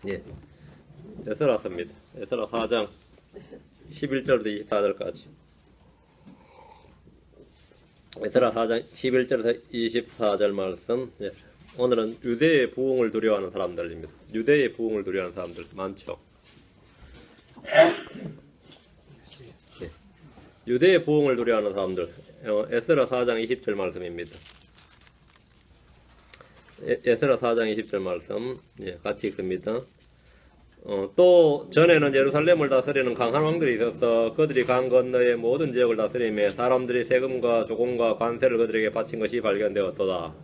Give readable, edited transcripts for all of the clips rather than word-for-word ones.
예, 에스라서입니다. 에스라 4장 11절부터 24절까지. 에스라 4장 11절에서 24절 말씀. 예. 오늘은 유대의 부흥을 두려워하는 사람들입니다. 유대의 부흥을 두려워하는 사람들 많죠. 예. 유대의 부흥을 두려워하는 사람들. 에스라 4장 20절 말씀입니다. 에스라 4장 20절 말씀. 예, 같이 읽습니다. 또 전에는 예루살렘을 다스리는 강한 왕들이 있어서 그들이 강 건너의 모든 지역을 다스리며 사람들이 세금과 조공과 관세를 그들에게 바친 것이 발견되었도다.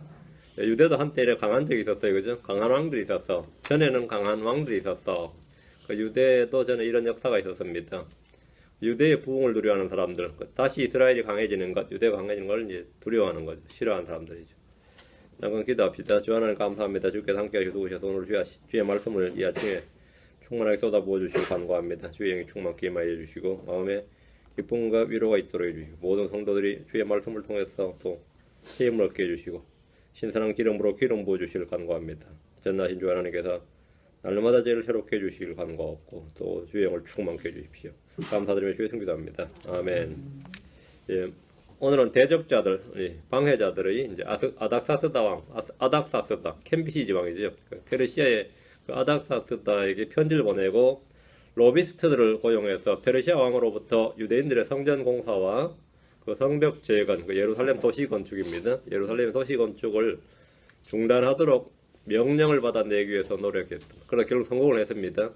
유대도 한때 이래 강한 적이 있었어요. 그죠? 강한 왕들이 있었어. 전에는 강한 왕들이 있었어. 유대도 전에 이런 역사가 있었습니다. 유대의 부흥을 두려워하는 사람들, 다시 이스라엘이 강해지는 것, 유대가 강해지는 걸 이제 두려워하는 거죠. 싫어하는 사람들이죠. 잠깐 기도합시다. 주 하나님 감사합니다. 주께서 함께 해주셔서 오늘 주의 말씀을 이 아침에 충만하게 쏟아부어 주시고 간구합니다. 주의 영이 충만케 임하여 주시고 마음에 기쁨과 위로가 있도록 해주시고 모든 성도들이 주의 말씀을 통해서 또 힘을 얻게 해주시고 신선한 기름으로 기름 부어 주시길 간구합니다. 전나신 주 하나님께서 날마다 죄를 새롭게 해주시길 간구하고 또 주의 영을 충만케 해주십시오. 감사드리며 주의 성기도합니다. 아멘. 예, 오늘은 대적자들, 방해자들의 이제 아닥사스다 왕, 아닥사스다 캔비시지 왕이죠. 페르시아의 아닥사스다에게 편지를 보내고 로비스트들을 고용해서 페르시아 왕으로부터 유대인들의 성전 공사와 그 성벽 재건, 예루살렘 도시 건축입니다. 예루살렘 도시 건축을 중단하도록 명령을 받아내기 위해서 노력했다. 그러나 결국 성공을 했습니다.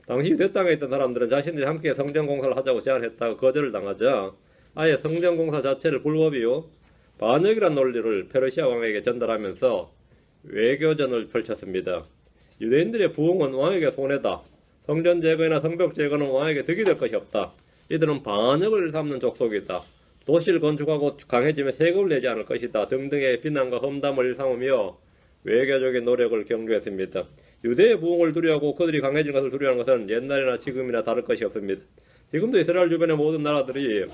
당시 유대 땅에 있던 사람들은 자신들이 함께 성전 공사를 하자고 제안했다가 거절을 당하자 아예 성전 공사 자체를 불법이요 반역이란 논리를 페르시아 왕에게 전달하면서 외교전을 펼쳤습니다. 유대인들의 부흥은 왕에게 손해다. 성전 재건이나 성벽 재건은 왕에게 득이 될 것이 없다. 이들은 반역을 삼는 족속이다. 도시를 건축하고 강해지면 세금을 내지 않을 것이다. 등등의 비난과 험담을 일삼으며 외교적인 노력을 경주했습니다. 유대의 부흥을 두려워하고 그들이 강해진 것을 두려워하는 것은 옛날이나 지금이나 다를 것이 없습니다. 지금도 이스라엘 주변의 모든 나라들이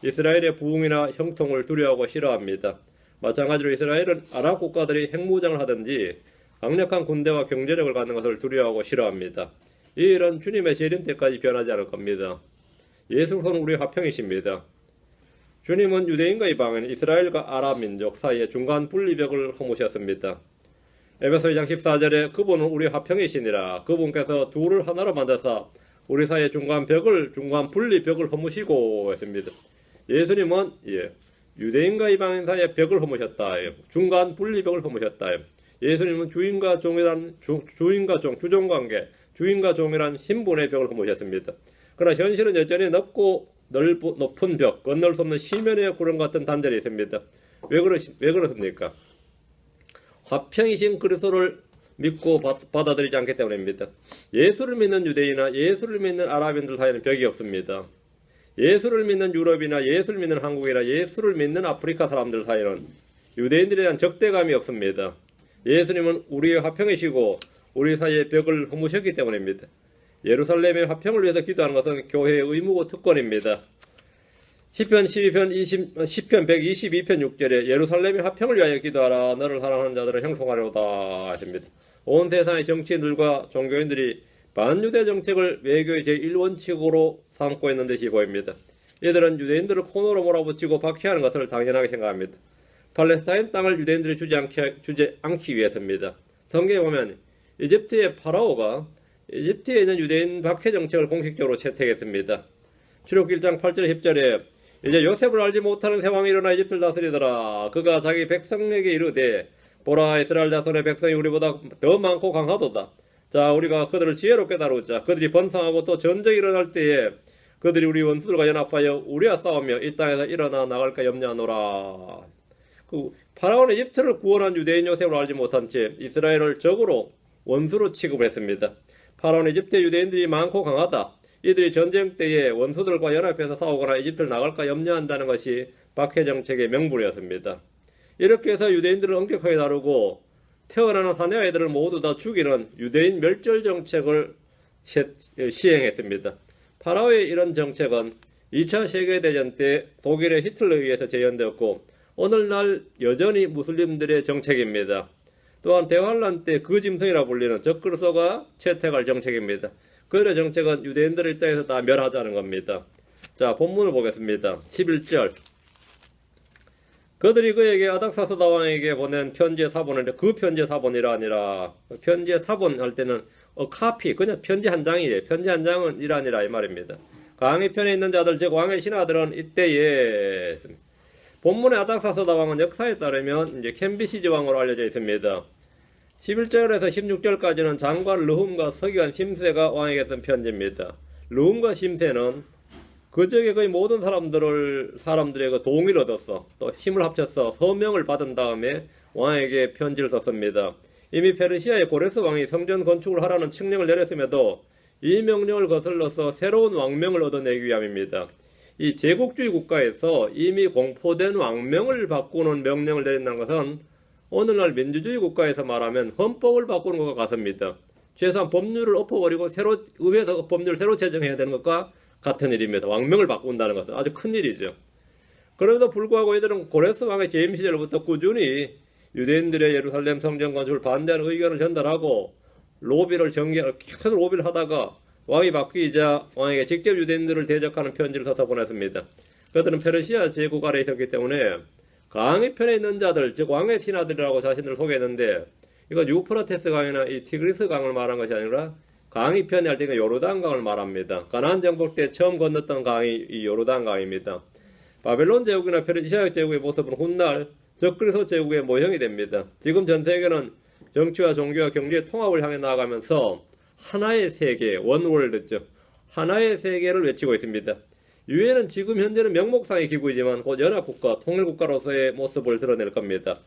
이스라엘의 부흥이나 형통을 두려워하고 싫어합니다. 마찬가지로 이스라엘은 아랍 국가들이 핵무장을 하든지 강력한 군대와 경제력을 갖는 것을 두려워하고 싫어합니다. 이 일은 주님의 재림 때까지 변하지 않을 겁니다. 예수는 우리 화평이십니다. 주님은 유대인과 이방인, 이스라엘과 아랍 민족 사이의 중간 분리벽을 허무셨습니다. 에베소 2장 14절에 그분은 우리 화평이시니라. 그분께서 둘을 하나로 만드사 우리 사이의 중간 분리벽을 허무시고 했습니다. 예수님은 유대인과 이방인 사이의 벽을 허무셨다. 중간 분리벽을 허무셨다. 예수님은 주인과 종, 주종관계, 주인과 종이란 신분의 벽을 허무셨습니다. 그러나 현실은 여전히 높은 벽, 건널 수 없는 시면의 구름 같은 단절이 있습니다. 왜 그렇습니까? 화평이신 그리스도를 믿고 받아들이지 않기 때문입니다. 예수를 믿는 유대인이나 예수를 믿는 아랍인들 사이에는 벽이 없습니다. 예수를 믿는 유럽이나 예수를 믿는 한국이나 예수를 믿는 아프리카 사람들 사이에는 유대인들에 대한 적대감이 없습니다. 예수님은 우리의 화평이시고 우리 사이의 벽을 허무셨기 때문입니다. 예루살렘의 화평을 위해서 기도하는 것은 교회의 의무고 특권입니다. 시편 122편 6절에 예루살렘의 화평을 위하여 기도하라. 너를 사랑하는 자들을 형통하려다 하십니다. 온 세상의 정치인들과 종교인들이 반유대 정책을 외교의 제1원칙으로 삼고 있는 듯이 보입니다. 이들은 유대인들을 코너로 몰아붙이고 박해하는 것을 당연하게 생각합니다. 팔레스타인 땅을 유대인들이 주지 않기 위해서입니다. 성경에 보면 이집트의 파라오가 이집트에 있는 유대인 박해 정책을 공식적으로 채택했습니다. 출애굽기 1장 8절에 10절에 이제 요셉을 알지 못하는 새 왕이 일어나 이집트를 다스리더라. 그가 자기 백성에게 이르되 보라, 이스라엘 자손의 백성이 우리보다 더 많고 강하도다. 자, 우리가 그들을 지혜롭게 다루자. 그들이 번성하고 또 전쟁이 일어날 때에 그들이 우리 원수들과 연합하여 우리와 싸우며 이 땅에서 일어나 나갈까 염려하노라. 파라오는 이집트를 구원한 유대인 요셉을 알지 못한 채 이스라엘을 적으로 원수로 취급했습니다. 파라오는 이집트의 유대인들이 많고 강하다. 이들이 전쟁 때에 원수들과 연합해서 싸우거나 이집트를 나갈까 염려한다는 것이 박해 정책의 명분이었습니다. 이렇게 해서 유대인들을 엄격하게 다루고 태어나는 사내 아이들을 모두 다 죽이는 유대인 멸절 정책을 시행했습니다. 파라오의 이런 정책은 2차 세계대전 때 독일의 히틀러에 의해서 재현되었고 오늘날 여전히 무슬림들의 정책입니다. 또한 대환란 때 그 짐승이라 불리는 적그리스도가 채택할 정책입니다. 그들의 정책은 유대인들의 입장에서 다 멸하자는 겁니다. 자, 본문을 보겠습니다. 11절. 그들이 그에게 아닥사스다 왕에게 보낸 편지의 사본인데 그 편지의 사본이라 아니라 편지의 사본 할 때는 카피 그냥 편지 한 장이에요. 편지 한 장은 이라니라 이 말입니다. 강의 편에 있는 자들 즉 왕의 신하들은 이때에 본문의 아닥사스다 왕은 역사에 따르면 이제 캔비시즈 왕으로 알려져 있습니다. 11절에서 16절까지는 장관 르훔과 서기관 심세가 왕에게 쓴 편지입니다. 르훔과 심세는 그저께 거의 모든 사람들에게 동의를 얻었어. 또 힘을 합쳐서 서명을 받은 다음에 왕에게 편지를 썼습니다. 이미 페르시아의 고레스 왕이 성전 건축을 하라는 칙령을 내렸음에도 이 명령을 거슬러서 새로운 왕명을 얻어내기 위함입니다. 이 제국주의 국가에서 이미 공포된 왕명을 바꾸는 명령을 내린다는 것은 오늘날 민주주의 국가에서 말하면 헌법을 바꾸는 것과 같습니다. 최소한 법률을 엎어버리고 의회에서 법률을 새로 제정해야 되는 것과 같은 일입니다. 왕명을 바꾼다는 것은 아주 큰 일이죠. 그럼에도 불구하고 이들은 고레스 왕의 재임 시절부터 꾸준히 유대인들의 예루살렘 성전 건축을 반대하는 의견을 전달하고 계속 로비를 하다가 왕이 바뀌자 왕에게 직접 유대인들을 대적하는 편지를 써서 보냈습니다. 그들은 페르시아 제국 아래에 있었기 때문에 강의 편에 있는 자들, 즉 왕의 신하들이라고 자신들을 소개했는데 이건 유프라테스 강이나 이 티그리스 강을 말한 것이 아니라 강이 편에 할 때는 요르단 강을 말합니다. 가나안 정복 때 처음 건넜던 강이 이 요르단 강입니다. 바벨론 제국이나 페르시아 제국의 모습은 훗날 적그리스도 제국의 모형이 됩니다. 지금 전 세계는 정치와 종교와 경제의 통합을 향해 나아가면서 하나의 세계, 원월드죠. 하나의 세계를 외치고 있습니다. 유엔은 지금 현재는 명목상의 기구이지만 곧 연합국가, 통일국가로서의 모습을 드러낼 겁니다.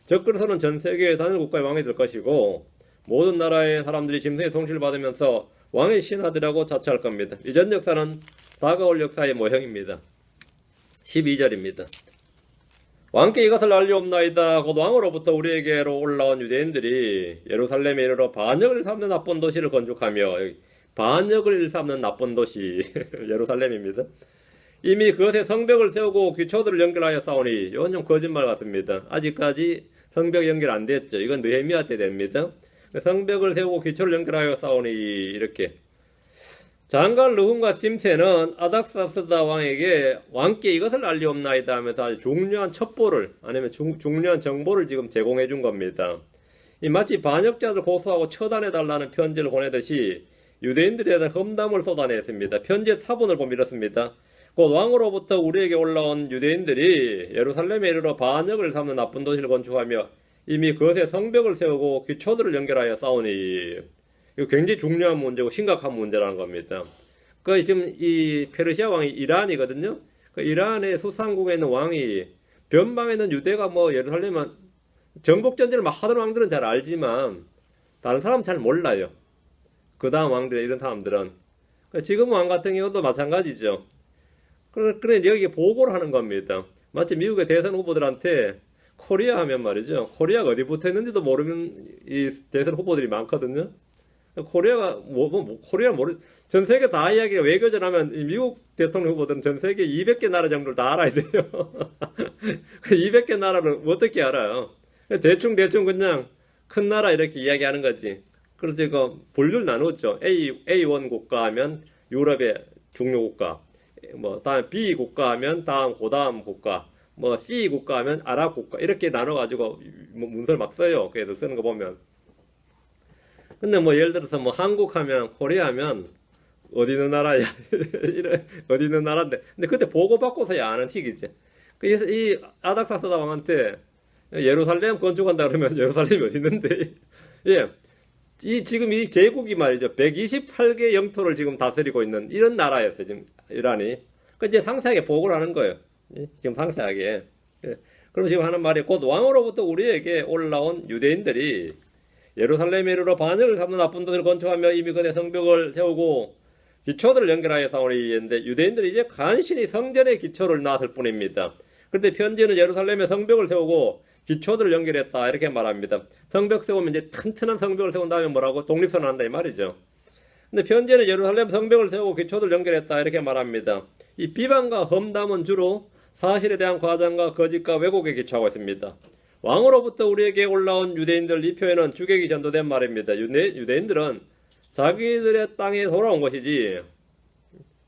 적그리스도는 전 세계의 단일국가의 왕이 될 것이고 모든 나라의 사람들이 짐승의 통치를 받으면서 왕의 신하들이라고 자처할 겁니다. 이전 역사는 다가올 역사의 모형입니다. 12절입니다. 왕께 이것을 알리옵나이다. 곧 왕으로부터 우리에게로 올라온 유대인들이 예루살렘에 이르러 반역을 일삼는 나쁜 도시를 건축하며 반역을 일삼는 나쁜 도시 예루살렘입니다. 이미 그것에 성벽을 세우고 귀초들을 연결하여 싸우니 이건 좀 거짓말 같습니다. 아직까지 성벽 연결 안 됐죠. 이건 느헤미야 때 됩니다. 성벽을 세우고 귀초를 연결하여 싸우니 이렇게 장관 르훔과 심세는 아닥사스다 왕에게 왕께 이것을 알리옵나이다 하면서 아주 중요한 첩보를 아니면 중요한 정보를 지금 제공해 준 겁니다. 이 마치 반역자들 고소하고 처단해 달라는 편지를 보내듯이 유대인들에 대한 험담을 쏟아냈습니다. 편지의 사본을 보면 이렇습니다. 곧 왕으로부터 우리에게 올라온 유대인들이 예루살렘에 이르러 반역을 삼는 나쁜 도시를 건축하며 이미 그것에 성벽을 세우고 귀초들을 연결하여 싸우니 이거 굉장히 중요한 문제고 심각한 문제라는 겁니다. 그 지금 이 페르시아 왕이 이란이거든요. 그 이란의 수상국에 있는 왕이 변방에 있는 유대가 뭐 예루살렘은 정복 전쟁을 막 하던 왕들은 잘 알지만 다른 사람은 잘 몰라요. 그 다음 왕들 이런 사람들은 지금 왕 같은 경우도 마찬가지죠. 그래 여기 보고를 하는 겁니다. 마치 미국의 대선 후보들한테 코리아 하면 말이죠. 코리아가 어디 붙어 있는지도 모르는 이 대선 후보들이 많거든요. 코리아가 코리아 전 세계 다 이야기가 외교전 하면 미국 대통령 후보들은 전 세계 200개 나라 정도를 다 알아야 돼요. 200개 나라를 어떻게 알아요? 대충 그냥 큰 나라 이렇게 이야기하는 거지. 그래서 이거 분류를 나누었죠. A1 국가 하면 유럽의 중요 국가, 뭐 다음 B 국가 하면 그다음 국가, 뭐 C 국가 하면 아랍 국가 이렇게 나눠가지고 문서를 막 써요. 그래서 쓰는 거 보면. 근데 뭐 예를 들어서 뭐 한국 하면 코리아 하면 어디 있는 나라야 어디 있는 나라인데 근데 그때 보고받고서야 아는 시기지. 그래서 이 아닥사스다 왕한테 예루살렘 건축한다 그러면 예루살렘이 어디 있는데 예. 지금 이 제국이 말이죠. 128개 영토를 지금 다스리고 있는 이런 나라였어요. 지금 이란이. 그 이제 상세하게 보고를 하는 거예요. 지금 상세하게. 그럼 지금 하는 말이 곧 왕으로부터 우리에게 올라온 유대인들이 예루살렘에 이르러 반역을 삼는 나쁜 도시를 건축하며 이미 그대 성벽을 세우고 기초들을 연결하여 싸우니 있는데 유대인들이 이제 간신히 성전의 기초를 놨을 뿐입니다. 그런데 편지는 예루살렘에 성벽을 세우고 기초들을 연결했다 이렇게 말합니다. 성벽 세우면 이제 튼튼한 성벽을 세운 다음에 뭐라고? 독립선을 한다 이 말이죠. 근데 편지는 예루살렘 성벽을 세우고 기초들을 연결했다 이렇게 말합니다. 이 비방과 험담은 주로 사실에 대한 과장과 거짓과 왜곡에 기초하고 있습니다. 왕으로부터 우리에게 올라온 유대인들, 이 표현은 주객이 전도된 말입니다. 유대인들은 자기들의 땅에 돌아온 것이지,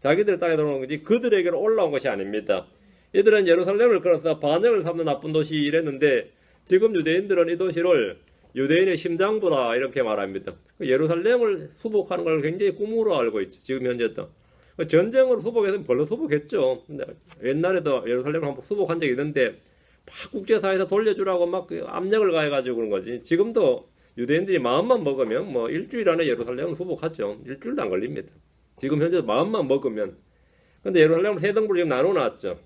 자기들의 땅에 돌아온 것이지 그들에게로 올라온 것이 아닙니다. 이들은 예루살렘을 걸어서 반역을 삼는 나쁜 도시 이랬는데, 지금 유대인들은 이 도시를 유대인의 심장부다 이렇게 말합니다. 예루살렘을 수복하는 걸 굉장히 꿈으로 알고 있죠. 지금 현재도. 전쟁으로 수복했으면 별로 수복했죠. 근데 옛날에도 예루살렘을 한번 수복한 적이 있는데 막 국제사회에서 돌려주라고 막 압력을 가해가지고 그런 거지. 지금도 유대인들이 마음만 먹으면 뭐 일주일 안에 예루살렘을 수복하죠. 일주일도 안 걸립니다. 지금 현재 마음만 먹으면. 근데 예루살렘을 세 등분으로 지금 나눠놨죠.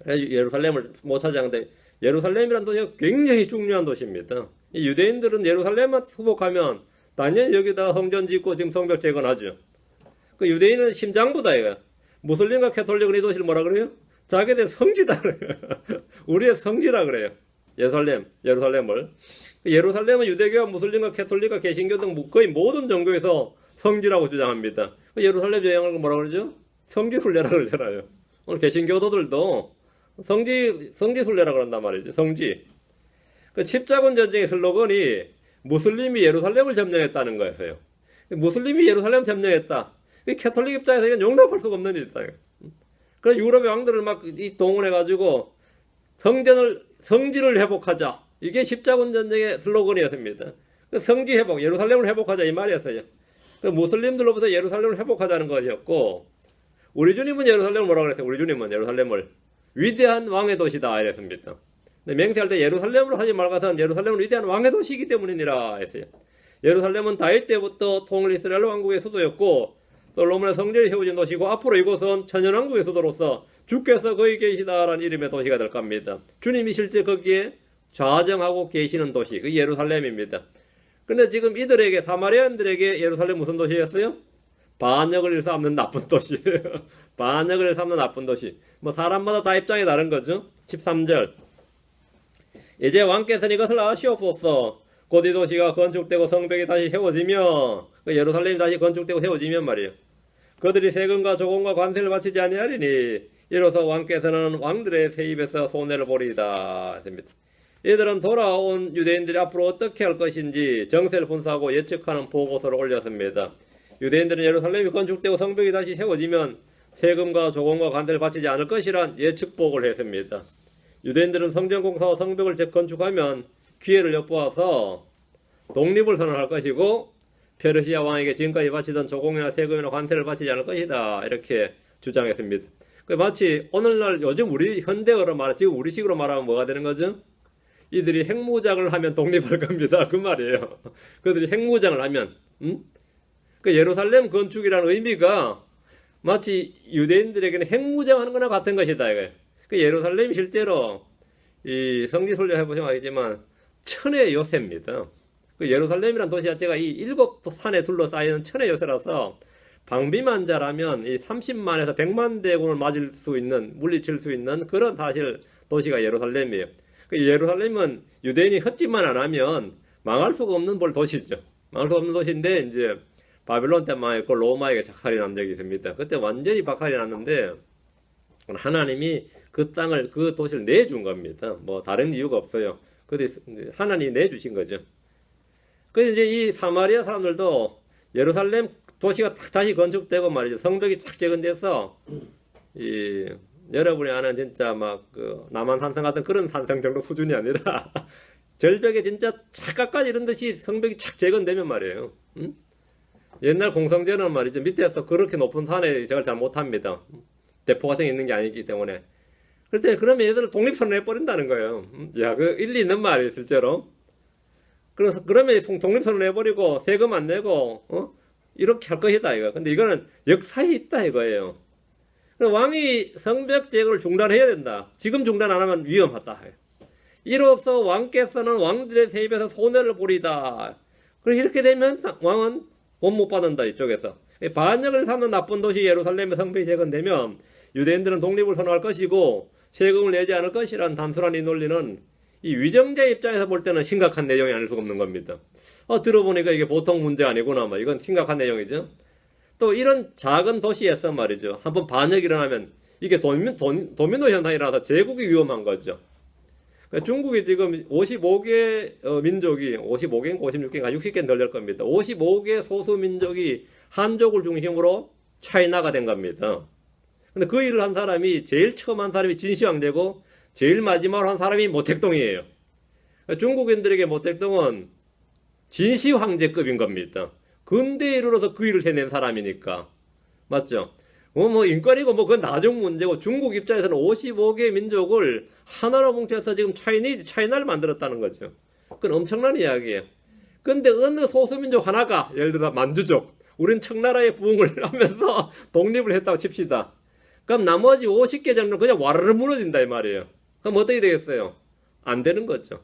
예루살렘을 못 차지하는데, 예루살렘이라는 도시가 굉장히 중요한 도시입니다. 이 유대인들은 예루살렘만 수복하면 당연히 여기다 성전 짓고 지금 성벽 재건하죠. 그 유대인은 심장부다 이거. 무슬림과 캐톨릭은 이 도시를 뭐라 그래요? 자기들 성지다 그래요. 우리의 성지라 그래요. 예루살렘을. 예루살렘은 유대교와 무슬림과 캐톨릭과 개신교 등 거의 모든 종교에서 성지라고 주장합니다. 예루살렘 여행을 뭐라 그러죠? 성지순례라 그러잖아요. 오늘 개신교도들도 성지순례라 그런단 말이죠. 성지. 그 십자군 전쟁의 슬로건이 무슬림이 예루살렘을 점령했다는 거였어요. 무슬림이 예루살렘 점령했다. 캐톨릭 입장에서 이건 용납할 수가 없는 일이다. 그래서 유럽의 왕들을 막 동원해가지고 성지를 회복하자. 이게 십자군 전쟁의 슬로건이었습니다. 성지 회복, 예루살렘을 회복하자 이 말이었어요. 무슬림들로부터 예루살렘을 회복하자는 것이었고, 우리 주님은 예루살렘을 뭐라고 그랬어요? 우리 주님은 예루살렘을 위대한 왕의 도시다 이랬습니다. 근데 맹세할 때 예루살렘으로 하지 말고선 예루살렘은 위대한 왕의 도시이기 때문이니라 했어요. 예루살렘은 다윗 때부터 통일 이스라엘 왕국의 수도였고, 솔로몬의 성전이 세워진 도시고, 앞으로 이곳은 천연왕국의 수도로서 주께서 거기 계시다라는 이름의 도시가 될 겁니다. 주님이 실제 거기에 좌정하고 계시는 도시, 그 예루살렘입니다. 근데 지금 이들에게, 사마리아인들에게 예루살렘 무슨 도시였어요? 반역을 일삼는 나쁜 도시. 반역을 일삼는 나쁜 도시. 뭐 사람마다 다 입장이 다른 거죠. 13절. 이제 왕께서는 이것을 아시옵소서. 곧 이 도시가 건축되고 성벽이 다시 세워지며, 예루살렘이 다시 건축되고 세워지면 말이에요. 그들이 세금과 조공과 관세를 바치지 아니하리니 이로써 왕께서는 왕들의 세입에서 손해를 보리이다 했습니다. 이들은 돌아온 유대인들이 앞으로 어떻게 할 것인지 정세를 분석하고 예측하는 보고서를 올렸습니다. 유대인들은 예루살렘이 건축되고 성벽이 다시 세워지면 세금과 조공과 관세를 바치지 않을 것이란 예측복을 했습니다. 유대인들은 성전공사와 성벽을 재건축하면 기회를 엿보아서 독립을 선언할 것이고, 페르시아 왕에게 지금까지 바치던 조공이나 세금이나 관세를 바치지 않을 것이다 이렇게 주장했습니다. 마치 오늘날 요즘 우리 현대어로 지금 우리식으로 말하면 뭐가 되는 거죠? 이들이 핵무장을 하면 독립할 겁니다. 그 말이에요. 그들이 핵무장을 하면, 예루살렘 건축이라는 의미가 마치 유대인들에게는 핵무장하는 거나 같은 것이다 이거예요. 예루살렘이 실제로 이 성지순례 해보시면 알겠지만 천의 요새입니다. 예루살렘이라는 도시 자체가 이 7산에 둘러싸이는 천의 요새라서 방비만 자라면 이 30만에서 100만 대군을 맞을 수 있는, 물리칠 수 있는 그런 사실 도시가 예루살렘이에요. 예루살렘은 유대인이 헛짓만 안 하면 망할 수가 없는 도시죠. 망할 수가 없는 도시인데, 이제 바빌론 때 망했고 로마에게 작살이 난 적이 있습니다. 그때 완전히 박살이 났는데 하나님이 그 땅을, 그 도시를 내준 겁니다. 뭐 다른 이유가 없어요. 근데 하나님이 내주신 거죠. 그래서 이제 이 사마리아 사람들도 예루살렘 도시가 다시 건축되고 말이죠. 성벽이 착 재건돼서 여러분이 아는 진짜 막 그 남한산성 같은 그런 산성 정도 수준이 아니라 절벽에 진짜 착각까지 이런 듯이 성벽이 착 재건되면 말이에요. 옛날 공성제는 말이죠. 밑에서 그렇게 높은 산에 저걸 잘 못합니다. 대포 같은 게 있는 게 아니기 때문에. 그래서 그러면 얘들을 독립선언 해버린다는 거예요. 야, 그 일리 있는 말이에요, 실제로. 그래서 그러면 독립선언 해버리고 세금 안 내고 이렇게 할 것이다 이거. 근데 이거는 역사에 있다 이거예요. 그래서 왕이 성벽 제거를 중단해야 된다. 지금 중단 안 하면 위험하다. 이로써 왕께서는 왕들의 세입에서 손해를 보리다. 그래서 이렇게 되면 왕은 돈 못 받는다 이쪽에서. 반역을 삼는 나쁜 도시 예루살렘의 성벽이 재건되면 유대인들은 독립을 선언할 것이고 세금을 내지 않을 것이란 단순한 이 논리는 이 위정자 입장에서 볼 때는 심각한 내용이 아닐 수가 없는 겁니다. 들어보니까 이게 보통 문제 아니구나. 이건 심각한 내용이죠. 또 이런 작은 도시에서 말이죠. 한번 반역이 일어나면 이게 도미노 현상이라서 제국이 위험한 거죠. 그러니까 중국이 지금 55개 민족이 55개인가 56개인가 60개는 덜 될 겁니다. 55개 소수 민족이 한족을 중심으로 차이나가 된 겁니다. 근데 그 일을 한 사람이 제일 처음 한 사람이 진시황제고 제일 마지막으로 한 사람이 모택동이에요. 그러니까 중국인들에게 모택동은 진시황제급인 겁니다. 근대에 이르러서 그 일을 해낸 사람이니까. 맞죠? 뭐 인권이고 뭐 그건 나중 문제고 중국 입장에서는 55개 민족을 하나로 뭉쳐서 지금 차이나를 만들었다는 거죠. 그건 엄청난 이야기예요. 근데 어느 소수민족 하나가 예를 들어 만주족 우린 청나라의 부흥을 하면서 독립을 했다고 칩시다. 그럼 나머지 50개 정도는 그냥 와르르 무너진다 이 말이에요. 그럼 어떻게 되겠어요? 안 되는 거죠.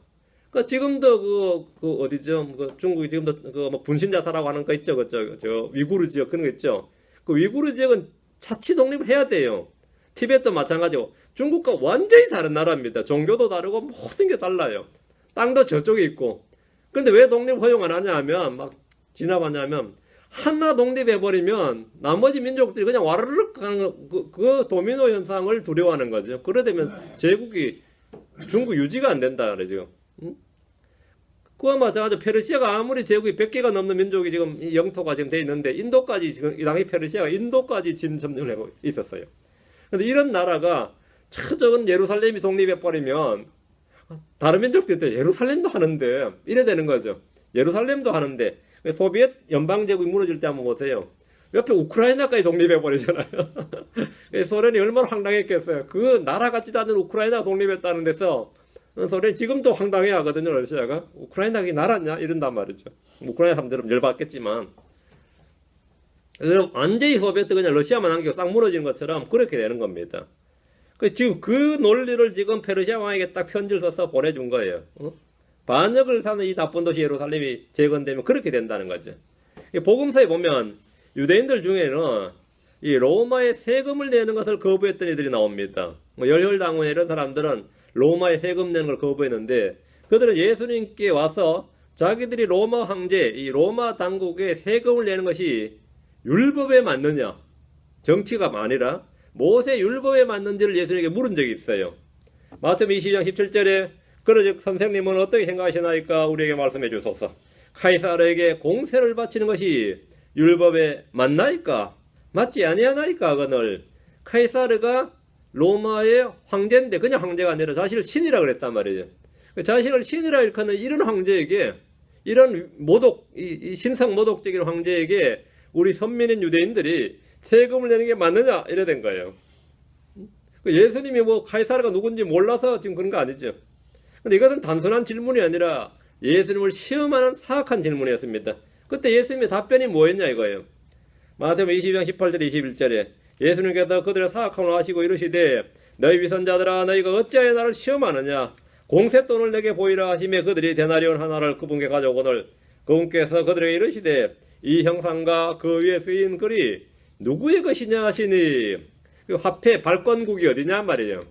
그러니까 지금도 어디죠? 중국이 지금도 뭐 분신자사라고 하는 거 있죠. 저 위구르 지역 그런 거 있죠. 그 위구르 지역은 자치 독립을 해야 돼요. 티베트도 마찬가지고 중국과 완전히 다른 나라입니다. 종교도 다르고 모든 게 달라요. 땅도 저쪽에 있고. 근데 왜 독립 허용 안 하냐 하면 막 진압하냐면 하나 독립해버리면 나머지 민족들이 그냥 와르르 가는 그 도미노 현상을 두려워하는 거죠. 그러되면 제국이 중국 유지가 안 된다 그래 지금. 그와 마찬가지로 페르시아가 아무리 제국이 100개가 넘는 민족이 지금 영토가 지금 돼 있는데 인도까지 지금 당시 페르시아가 인도까지 지금 점령을 하고 있었어요. 근데 이런 나라가 처적은 예루살렘이 독립해버리면 다른 민족들도 예루살렘도 하는데 이래 되는 거죠. 예루살렘도 하는데 소비에트 연방제국이 무너질 때 한번 보세요. 옆에 우크라이나까지 독립해버리잖아요. 소련이 얼마나 황당했겠어요. 그 나라 같지도 않은 우크라이나가 독립했다는 데서 소련이 지금도 황당해 하거든요. 러시아가. 우크라이나가 나라냐? 이런단 말이죠. 우크라이나 사람들은 열받겠지만 완전히 소비에트 그냥 러시아만 남기고 싹 무너지는 것처럼 그렇게 되는 겁니다. 지금 그 논리를 지금 페르시아 왕에게 딱 편지를 써서 보내준 거예요. 반역을 사는 이 나쁜 도시 예루살렘이 재건되면 그렇게 된다는 거죠. 복음서에 보면 유대인들 중에는 이 로마의 세금을 내는 것을 거부했던 이들이 나옵니다. 뭐 열혈당원 이런 사람들은 로마의 세금 내는 걸 거부했는데 그들은 예수님께 와서 자기들이 로마 황제, 이 로마 당국에 세금을 내는 것이 율법에 맞느냐, 정치가 아니라 모세 율법에 맞는지를 예수님에게 물은 적이 있어요. 마태복음 22장 17절에 그러즉 선생님은 어떻게 생각하시나이까 우리에게 말씀해 주소서. 카이사르에게 공세를 바치는 것이 율법에 맞나이까? 맞지 아니하나이까? 그늘 카이사르가 로마의 황제인데 그냥 황제가 아니라 자신을 신이라 그랬단 말이죠. 자신을 신이라 일컫는 이런 황제에게 이런 모독, 이 신성 모독적인 황제에게 우리 선민인 유대인들이 세금을 내는 게 맞느냐 이래 된 거예요. 예수님이 뭐 카이사르가 누군지 몰라서 지금 그런 거 아니죠. 근데 이것은 단순한 질문이 아니라 예수님을 시험하는 사악한 질문이었습니다. 그때 예수님의 답변이 뭐였냐 이거예요. 마태복음 22장 18절 21절에 예수님께서 그들의 사악함을 아시고 이르시되 너희 위선자들아 너희가 어찌하여 나를 시험하느냐 공세돈을 내게 보이라 하시며 그들이 데나리온 하나를 그분께 가져오거늘 그분께서 그들에게 이르시되 이 형상과 그 위에 쓰인 글이 누구의 것이냐 하시니 그 화폐 발권국이 어디냐 말이에요.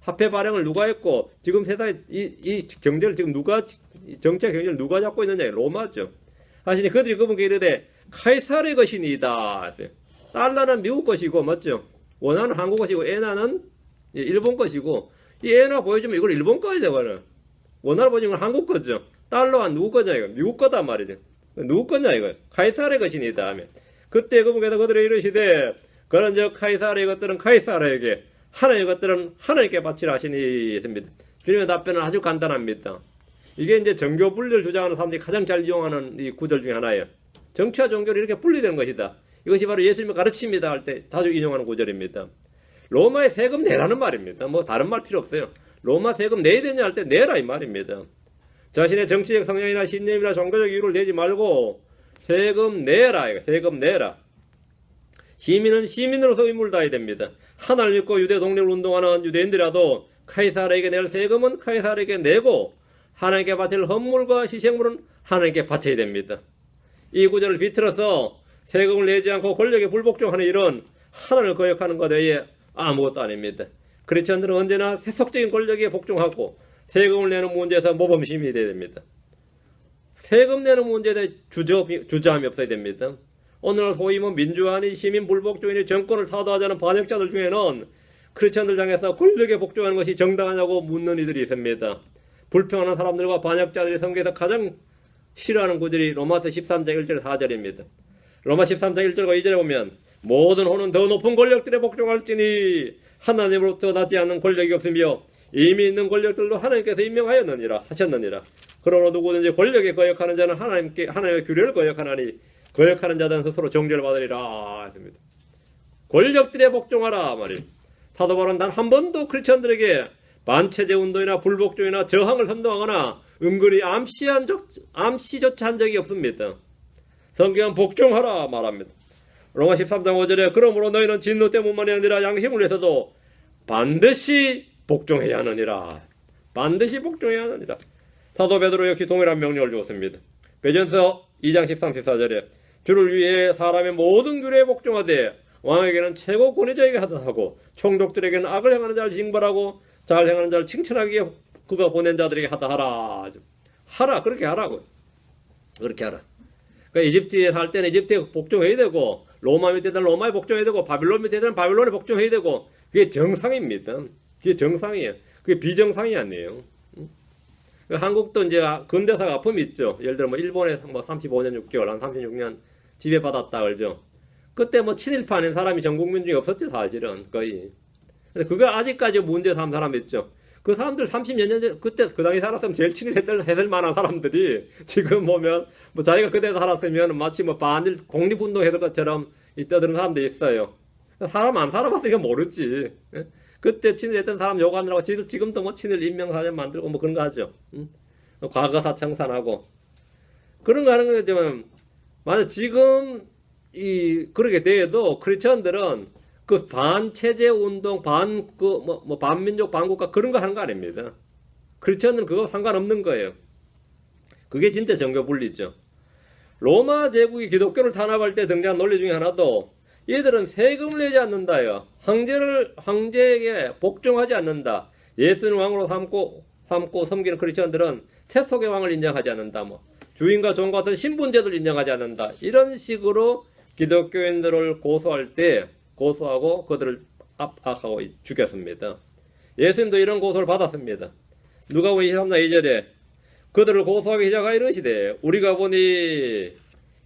화폐 발행을 누가 했고 지금 세상에 이 경제를 지금 누가 정치 경제를 누가 잡고 있느냐 로마죠. 하시니 그들이 그분께 이르되 카이사르의 것이니이다. 달러는 미국 것이고 맞죠. 원화는 한국 것이고 에나는 일본 것이고 이 에나 보여주면 이걸 일본 거죠. 이거는 원화를 보여주면 한국 거죠. 달러는 누구 거냐 이거 미국 거다 말이죠. 누구 거냐 이거 카이사르의 것이니이다 하면 그때 그분께서 그들에게 이르시되 그런즉 카이사르의 것들은 카이사르에게 하나님의 것들은 하나님께 바치라 하시니 있습니다. 주님의 답변은 아주 간단합니다. 이게 이제 정교 분리를 주장하는 사람들이 가장 잘 이용하는 이 구절 중에 하나예요. 정치와 종교를 이렇게 분리되는 것이다. 이것이 바로 예수님의 가르침이다 할 때 자주 인용하는 구절입니다. 로마에 세금 내라는 말입니다. 뭐 다른 말 필요 없어요. 로마 세금 내야 되냐 할 때 내라 이 말입니다. 자신의 정치적 성향이나 신념이나 종교적 이유를 내지 말고 세금 내라. 세금 내라. 시민은 시민으로서 의무를 다해야 됩니다. 하나를 믿고 유대 독립을 운동하는 유대인들이라도 카이사르에게 낼 세금은 카이사르에게 내고 하나님께 바칠 헌물과 희생물은 하나님께 바쳐야 됩니다. 이 구절을 비틀어서 세금을 내지 않고 권력에 불복종하는 일은 하나님을 거역하는 것 외에 아무것도 아닙니다. 크리스천들은 언제나 세속적인 권력에 복종하고 세금을 내는 문제에서 모범심이 되어야 됩니다. 세금 내는 문제에 대해 주저함이 없어야 됩니다. 오늘날 소위 민주화니 시민 불복종이니 정권을 타도하자는 반역자들 중에는 크리스천들 향해서 권력에 복종하는 것이 정당하냐고 묻는 이들이 있습니다. 불평하는 사람들과 반역자들이 성경에서 가장 싫어하는 구절이 로마서 13장 1절 4절입니다. 로마 13장 1절과 2절에 보면 모든 호는 더 높은 권력들에 복종할지니 하나님으로부터 나지 않는 권력이 없으며 이미 있는 권력들도 하나님께서 임명하였느니라 하셨느니라. 그러므로 누구든지 권력에 거역하는 자는 하나님의 규례를 거역하나니 거역하는 자들은 스스로 정죄를 받으리라 했습니다. 권력들에 복종하라 말이에요. 사도 바울은 단 한 번도 크리스천들에게 반체제 운동이나 불복종이나 저항을 선동하거나 은근히 암시조차 한 적이 없습니다. 성경은 복종하라 말합니다. 로마 13장 5절에 그러므로 너희는 진노 때문만이 아니라 양심을 위해서도 반드시 복종해야 하느니라. 반드시 복종해야 하느니라. 사도 베드로 역시 동일한 명령을 주었습니다. 베드로전서 2장 13, 14절에 주를 위해 사람의 모든 규례에 복종하되 왕에게는 최고 권위자에게 하듯하고 총독들에게는 악을 행하는 자를 징벌하고 잘 행하는 자를 칭찬하기에 그가 보낸 자들에게 하라. 하라. 그렇게 하라고. 그렇게 하라. 그러니까 이집트에 살 때는 이집트에 복종해야 되고 로마 밑에는 로마에 복종해야 되고 바빌론 밑에는 바빌론에 복종해야 되고 그게 정상입니다. 그게 정상이에요. 그게 비정상이 아니에요. 한국도 이제 근대사가 아픔이 있죠. 예를 들어 뭐 일본에서 뭐 35년 6개월, 한 36년 지배받았다 그러죠. 그때 뭐 친일파 아닌 사람이 전 국민 중에 없었죠, 사실은 거의. 근데 그거 아직까지 문제 삼은 사람 있죠. 그 사람들 30몇 년 전, 그때 그 당시 살았으면 제일 친일했을 만한 사람들이 지금 보면 뭐 자기가 그때 살았으면 마치 뭐 반일 독립운동 했을 것처럼 떠드는 사람들이 있어요. 사람 안 살아봤으니까 모르지. 그때 친일했던 사람 욕하느라고 지금도 뭐 친일 인명사전 만들고 뭐 그런 거 하죠. 과거사 청산하고. 그런 거 하는 거지만, 만약 지금 그렇게 돼도 크리스천들은 그 반체제 운동, 반민족, 반국가 그런 거 하는 거 아닙니다. 크리스천은 그거 상관없는 거예요. 그게 진짜 정교 분리죠. 로마 제국이 기독교를 탄압할 때 등장한 논리 중에 하나도 얘들은 세금을 내지 않는다요. 황제에게 복종하지 않는다. 예수를 왕으로 삼고 섬기는 크리스천들은 세속의 왕을 인정하지 않는다. 뭐 주인과 종과 같은 신분제도를 인정하지 않는다. 이런 식으로 기독교인들을 고소하고 그들을 압박하고 죽였습니다. 예수님도 이런 고소를 받았습니다. 누가복음 23장 2절에 그들을 고소하기 시작하여 이르시되 우리가 보니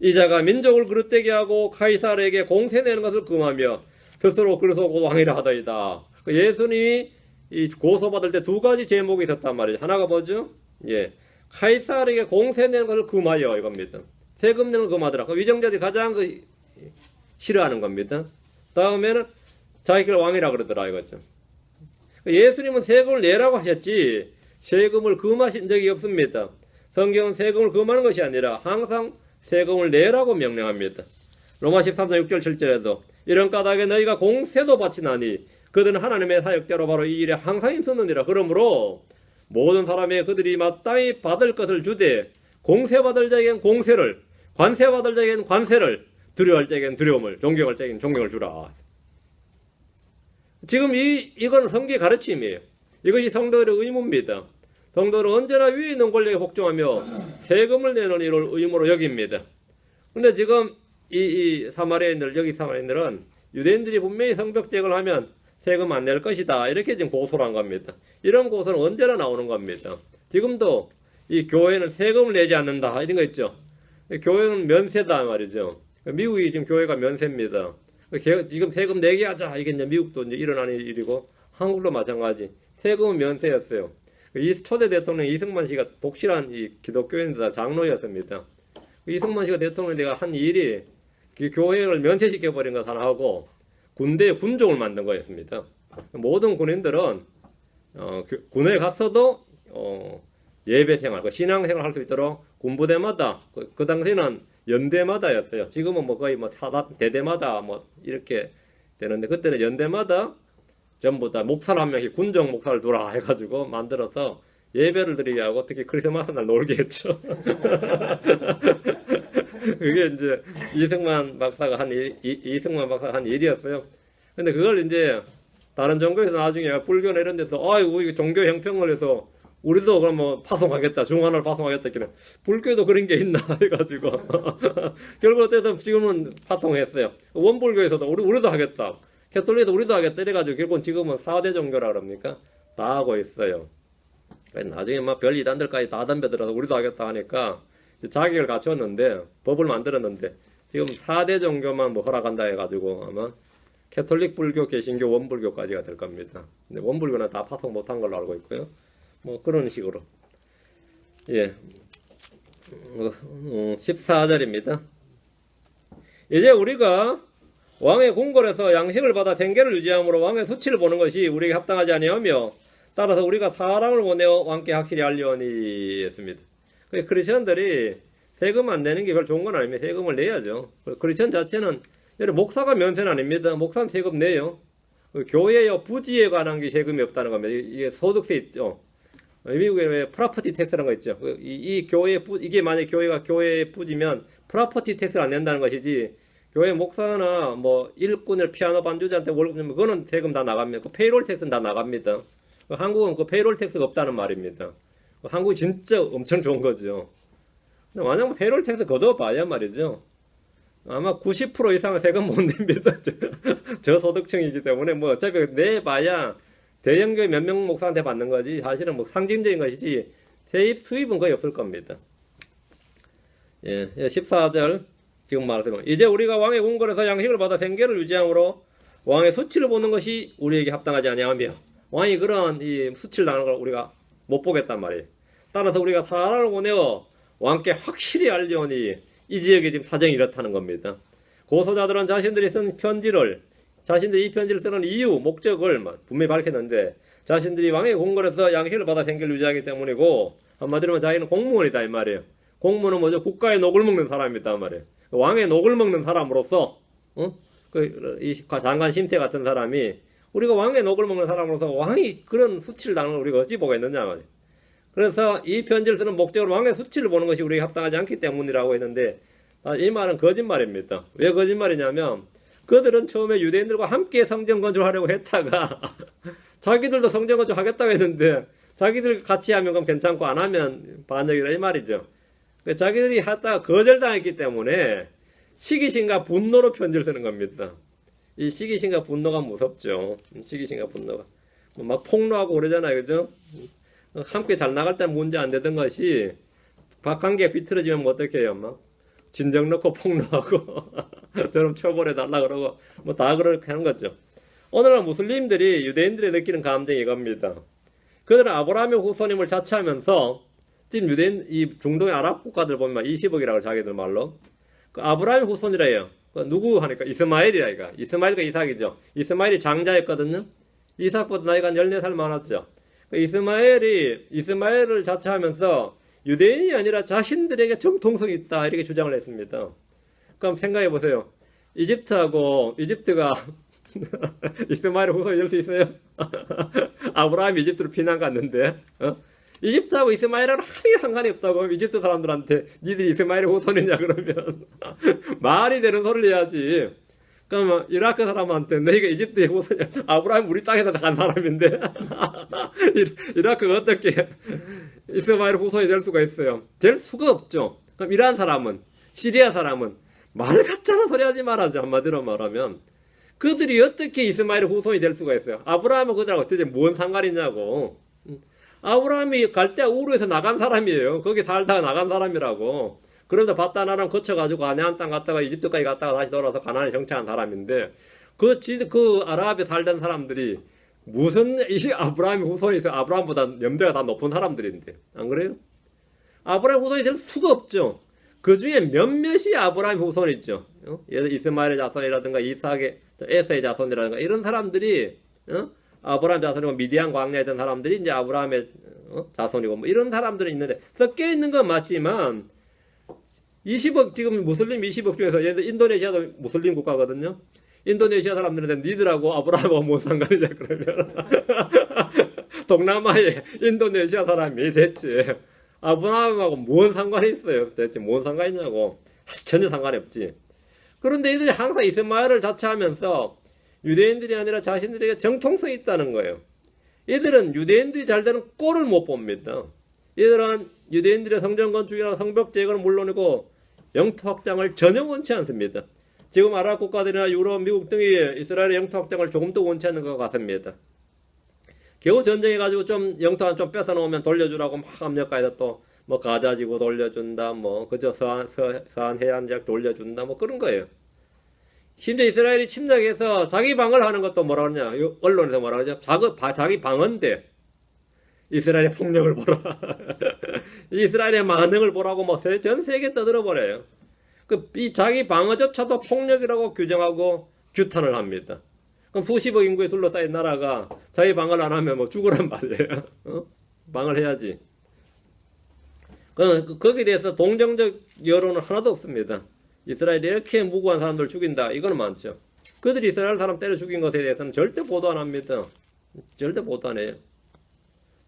이 자가 민족을 그릇되게 하고 카이사르에게 공세내는 것을 금하며 스스로 그리스도 왕이라 하더이다. 예수님이 이 고소받을 때 두 가지 제목이 있었단 말이죠. 하나가 뭐죠? 카이사르에게 공세내는 것을 금하여 이겁니다. 세금 내는 걸 금하더라. 위정자들이 가장 싫어하는 겁니다. 다음에는 자기를 왕이라 그러더라 이거죠. 예수님은 세금을 내라고 하셨지 세금을 금하신 적이 없습니다. 성경은 세금을 금하는 것이 아니라 항상 세금을 내라고 명령합니다. 로마 13장 6절 7절에도 이런 까닭에 너희가 공세도 바치나니 그들은 하나님의 사역자로 바로 이 일에 항상 힘쓰느니라. 그러므로 모든 사람이 그들이 마땅히 받을 것을 주되 공세받을 자에겐 공세를 관세받을 자에겐 관세를 두려워할 자에겐 두려움을 존경할 자에겐 존경을 주라. 지금 이건 성경의 가르침이에요. 이것이 성도들의 의무입니다. 성도는 언제나 위에 있는 권력에 복종하며 세금을 내는 일을 의무로 여깁니다. 그런데 지금 여기 사마리아인들은 유대인들이 분명히 성벽제거를 하면 세금 안 낼 것이다. 이렇게 지금 고소를 한 겁니다. 이런 고소는 언제나 나오는 겁니다. 지금도 이 교회는 세금을 내지 않는다. 이런 거 있죠. 교회는 면세다 말이죠. 미국이 지금 교회가 면세입니다. 지금 세금 내게 하자. 이게 이제 미국도 이제 일어나는 일이고 한국도 마찬가지. 세금은 면세였어요. 이 초대 대통령 이승만 씨가 독실한 이 기독교인들 장로였습니다. 이승만 씨가 대통령이 한 일이 교회를 면세시켜버린 것 하나 하고 군대에 군종을 만든 거였습니다. 모든 군인들은 군에 갔어도 예배생활, 신앙생활 할 수 있도록 군부대마다 그 당시에는 연대마다였어요. 지금은 뭐 거의 뭐 대대마다 뭐 이렇게 되는데 그때는 연대마다 전부 다 목사를 한 명씩 군종 목사를 두라 해가지고 만들어서 예배를 드리게 하고 특히 크리스마스 날 놀게 했죠. 그게 이제 이승만 박사가 한 일이었어요. 근데 그걸 이제 다른 종교에서 나중에 불교나 이런 데서 아이고 이거 종교 형평을 해서 우리도 그럼 뭐 파송하겠다, 중환을 파송하겠다 했길래 불교도 그런 게 있나 해가지고 결국 어때서 지금은 파송했어요. 원불교에서도 우리도 하겠다, 캐톨릭도 우리도 하겠다 이래가지고 결국은 지금은 4대 종교라 그럽니까? 다 하고 있어요. 나중에 막 별 이단들까지 다 덤벼들어서 우리도 하겠다 하니까 자격을 갖췄는데 법을 만들었는데 지금 4대 종교만 뭐 허락한다 해가지고 아마 캐톨릭 불교, 개신교, 원불교까지가 될 겁니다. 근데 원불교는 다 파송 못한 걸로 알고 있고요. 뭐 그런 식으로. 예. 14절입니다. 이제 우리가 왕의 궁궐에서 양식을 받아 생계를 유지함으로 왕의 수치를 보는 것이 우리에게 합당하지 아니하며 따라서 우리가 사랑을 보내어 왕께 확실히 알려니 했습니다. 크리스천들이 세금 안 내는 게 별 좋은 건 아닙니다. 세금을 내야죠. 크리스천 자체는 목사가 면세는 아닙니다. 목사는 세금 내요. 교회의 부지에 관한 게 세금이 없다는 겁니다. 이게 소득세 있죠. 미국에 왜 프로퍼티 텍스라는 거 있죠. 이 교회 이게 만약 교회가 교회의 부지면 프로퍼티 텍스를 안 낸다는 것이지, 교회 목사나 뭐 일꾼을 피아노 반주자한테 월급 주면 그거는 세금 다 나갑니다. 그 페이롤 텍스는 다 나갑니다. 한국은 그 페이롤 텍스가 없다는 말입니다. 한국이 진짜 엄청 좋은 거죠. 근데 만약 페이롤 텍스 걷어봐야 말이죠. 아마 90% 이상은 세금 못 냅니다. 저소득층이기 때문에 뭐 어차피 내봐야 대형교회 몇 명 목사한테 받는 거지 사실은 뭐 상징적인 것이지 수입은 거의 없을 겁니다. 예, 14절 지금 말하자면 이제 우리가 왕의 궁궐에서 양식을 받아 생계를 유지함으로 왕의 수치를 보는 것이 우리에게 합당하지 아니하며 왕이 그런 이 수치를 당하는 걸 우리가 못 보겠단 말이에요. 따라서 우리가 사람을 보내어 왕께 확실히 알려오니 이 지역에 지금 사정이 이렇다는 겁니다. 고소자들은 자신들이 쓴 편지를, 자신들이 이 편지를 쓰는 이유, 목적을 분명히 밝혔는데 자신들이 왕의 궁궐에서 양식을 받아 생계를 유지하기 때문이고, 한마디로 하면 자기는 공무원이다 이 말이에요. 공무원은 뭐죠? 국가의 녹을 먹는 사람이다 말이에요. 왕의 녹을 먹는 사람으로서 이 장관 심태 같은 사람이 우리가 왕의 녹을 먹는 사람으로서 왕이 그런 수치를 당하는 걸 우리가 어찌 보겠느냐 말이에요. 그래서 이 편지를 쓰는 목적으로 왕의 수치를 보는 것이 우리에게 합당하지 않기 때문이라고 했는데 이 말은 거짓말입니다. 왜 거짓말이냐면 그들은 처음에 유대인들과 함께 성전 건축하려고 했다가 자기들도 성전 건축하겠다고 했는데 자기들 같이 하면 그럼 괜찮고 안 하면 반역이라 이 말이죠. 자기들이 하다가 거절당했기 때문에 시기심과 분노로 편지를 쓰는 겁니다. 이 시기심과 분노가 무섭죠. 시기심과 분노가 막 폭로하고 그러잖아요, 그죠? 함께 잘 나갈 때 문제 안 되던 것이 관계가 비틀어지면 뭐 어떻게 해요? 막 진정 넣고 폭로하고 저럼 처벌해 달라 그러고 뭐 다 그렇게 하는 거죠. 오늘날 무슬림들이 유대인들이 느끼는 감정이 이겁니다. 그들은 아브라함의 후손임을 자처하면서 지금 유대인 이 중동의 아랍 국가들 보면 20억이라고 자기들 말로 그 아브라함의 후손이라 해요. 그 누구 하니까 이스마엘이라 이가. 이스마엘과 이삭이죠. 이스마엘이 장자였거든요. 이삭보다 나이가 14살 많았죠. 이스마엘을 자처하면서 유대인이 아니라 자신들에게 정통성이 있다 이렇게 주장을 했습니다. 그럼 생각해 보세요. 이집트가 이스마엘의 후손이 될 수 있어요? 아브라함이 이집트로 피난 갔는데 이집트하고 이스마엘하고 하나도 상관이 없다고 이집트 사람들한테 니들이 이스마엘의 후손이냐 그러면 말이 되는 소리를 해야지. 그러면 이라크 사람한테 너희가 이집트의 후손이야. 아브라함 우리 땅에서 간 사람인데 이라크가 어떻게 이스마엘 후손이 될 수가 있어요? 될 수가 없죠. 그럼 이란 사람은, 시리아 사람은 말 같잖아 소리 하지 말아죠. 한마디로 말하면 그들이 어떻게 이스마엘의 후손이 될 수가 있어요? 아브라함은 그들하고 도대체 뭔 상관이냐고. 아브라함이 갈대 우르에서 나간 사람이에요. 거기 살다가 나간 사람이라고. 그러다 바다나람 거쳐가지고 가나안 땅 갔다가 이집트까지 갔다가 다시 돌아와서 가나안에 정착한 사람인데 그 아랍에 살던 사람들이 무슨 이 아브라함의 후손이 있어요. 아브라함보다 연배가 다 높은 사람들인데 안 그래요? 아브라함 후손이 될 수가 없죠. 그 중에 몇몇이 아브라함 후손이 있죠. 예를 들어 이스마엘의 자손이라든가 이삭의 에서의 자손이라든가 이런 사람들이 아브라함 자손이고 미디안 광야에 있던 사람들이 이제 아브라함의 자손이고 뭐 이런 사람들이 있는데 섞여 있는 건 맞지만 20억 지금 무슬림 20억 중에서 예를 들어 인도네시아도 무슬림 국가거든요. 인도네시아 사람들한테 니들하고 아브라함하고 뭔 상관이냐 그러면 동남아의 인도네시아 사람이 대체 아브라함하고 뭔 상관이 있어요? 대체 뭔 상관이냐고. 전혀 상관이 없지. 그런데 이들이 항상 이스마엘을 자처하면서 유대인들이 아니라 자신들에게 정통성이 있다는 거예요. 이들은 유대인들이 잘 되는 꼴을 못 봅니다. 이들은 유대인들의 성전 건축이나 성벽 제거는 물론이고 영토 확장을 전혀 원치 않습니다. 지금 아랍 국가들이나 유럽, 미국 등이 이스라엘의 영토 확장을 조금도 원치 않는 것 같습니다. 겨우 전쟁해가지고 좀 영토 좀 뺏어 놓으면 돌려주라고 막 압력가에다 또 뭐 가자지구 돌려준다, 뭐 그저 서한 해안 지역 돌려준다, 뭐 그런 거예요. 심지어 이스라엘이 침략해서 자기 방어를 하는 것도 뭐라 그러냐, 언론에서 뭐라 그러죠? 자기 방어인데 이스라엘의 폭력을 보라. 이스라엘의 만행을 보라고 뭐 전 세계 떠들어버려요. 이 자기 방어조차도 폭력이라고 규정하고 규탄을 합니다. 그럼 수십억 인구에 둘러싸인 나라가 자기 방어를 안 하면 뭐 죽으란 말이에요. 방어를 해야지. 거기에 대해서 동정적 여론은 하나도 없습니다. 이스라엘이 이렇게 무고한 사람들 죽인다, 이거는 많죠. 그들이 이스라엘 사람 때려 죽인 것에 대해서는 절대 보도 안 합니다. 절대 보도 안 해요.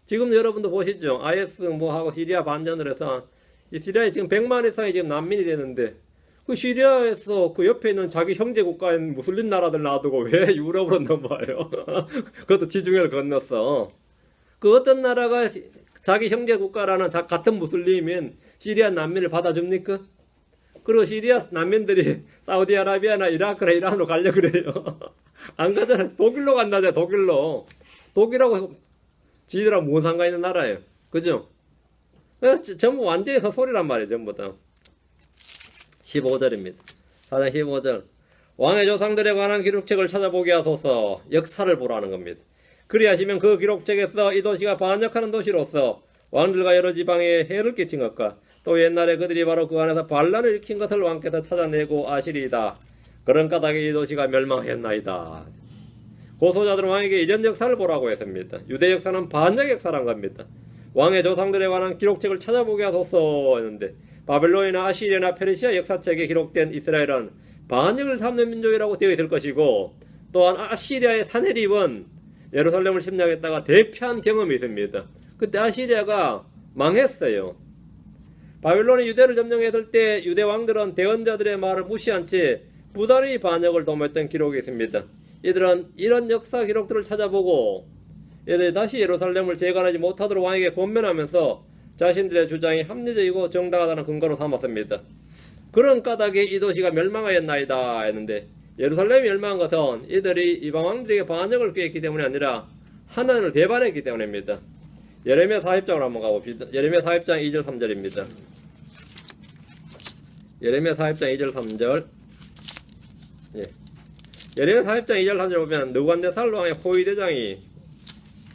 지금 여러분도 보시죠. IS 뭐 하고 시리아 반전을 해서 이 시리아에 지금 100만 이상이 지금 난민이 되는데 그 시리아에서 그 옆에 있는 자기 형제 국가인 무슬림 나라들 놔두고 왜 유럽으로 넘어와요? 그것도 지중해를 건넜어. 그 어떤 나라가 자기 형제 국가라는 같은 무슬림인 시리아 난민을 받아줍니까? 그리고 시리아 난민들이 사우디아라비아나 이라크나 이란으로 가려 그래요. 안 가잖아. 독일로 간다잖아. 독일로. 독일하고 지들하고 무슨 상관 있는 나라예요. 그죠? 전부 완전히 헛소리란 말이에요. 전부 다. 15절입니다. 4장 15절. 왕의 조상들에 관한 기록책을 찾아보게 하소서. 역사를 보라는 겁니다. 그리하시면 그 기록책에서 이 도시가 반역하는 도시로서 왕들과 여러 지방에 해를 끼친 것과 또 옛날에 그들이 바로 그 안에서 반란을 일으킨 것을 왕께서 찾아내고 아시리이다. 그런 까닭에 이 도시가 멸망했나이다. 고소자들은 왕에게 이전 역사를 보라고 했습니다. 유대 역사는 반역 역사란 겁니다. 왕의 조상들에 관한 기록책을 찾아보게 하소서 했는데 바벨론이나 아시리아나 페르시아 역사책에 기록된 이스라엘은 반역을 삼는 민족이라고 되어 있을 것이고 또한 아시리아의 사네립은 예루살렘을 침략했다가 대피한 경험이 있습니다. 그때 아시리아가 망했어요. 바벨론이 유대를 점령했을 때 유대 왕들은 대언자들의 말을 무시한 채 부단히 반역을 도모했던 기록이 있습니다. 이들은 이런 역사 기록들을 찾아보고 이들이 다시 예루살렘을 재건하지 못하도록 왕에게 권면하면서 자신들의 주장이 합리적이고 정당하다는 근거로 삼았습니다. 그런 까닭에 이 도시가 멸망하였나이다 했는데 예루살렘이 멸망한 것은 이들이 이방 왕들에게 반역을 꾀했기 때문이 아니라 하나님을 배반했기 때문입니다. 예레미야 40장으로 한번 가봅시다. 예레미야 40장 2절 3절입니다. 예레미야 40장 2절 3절. 예. 예레미야 40장 2절 3절 보면 느부갓네살 왕의 호위대장이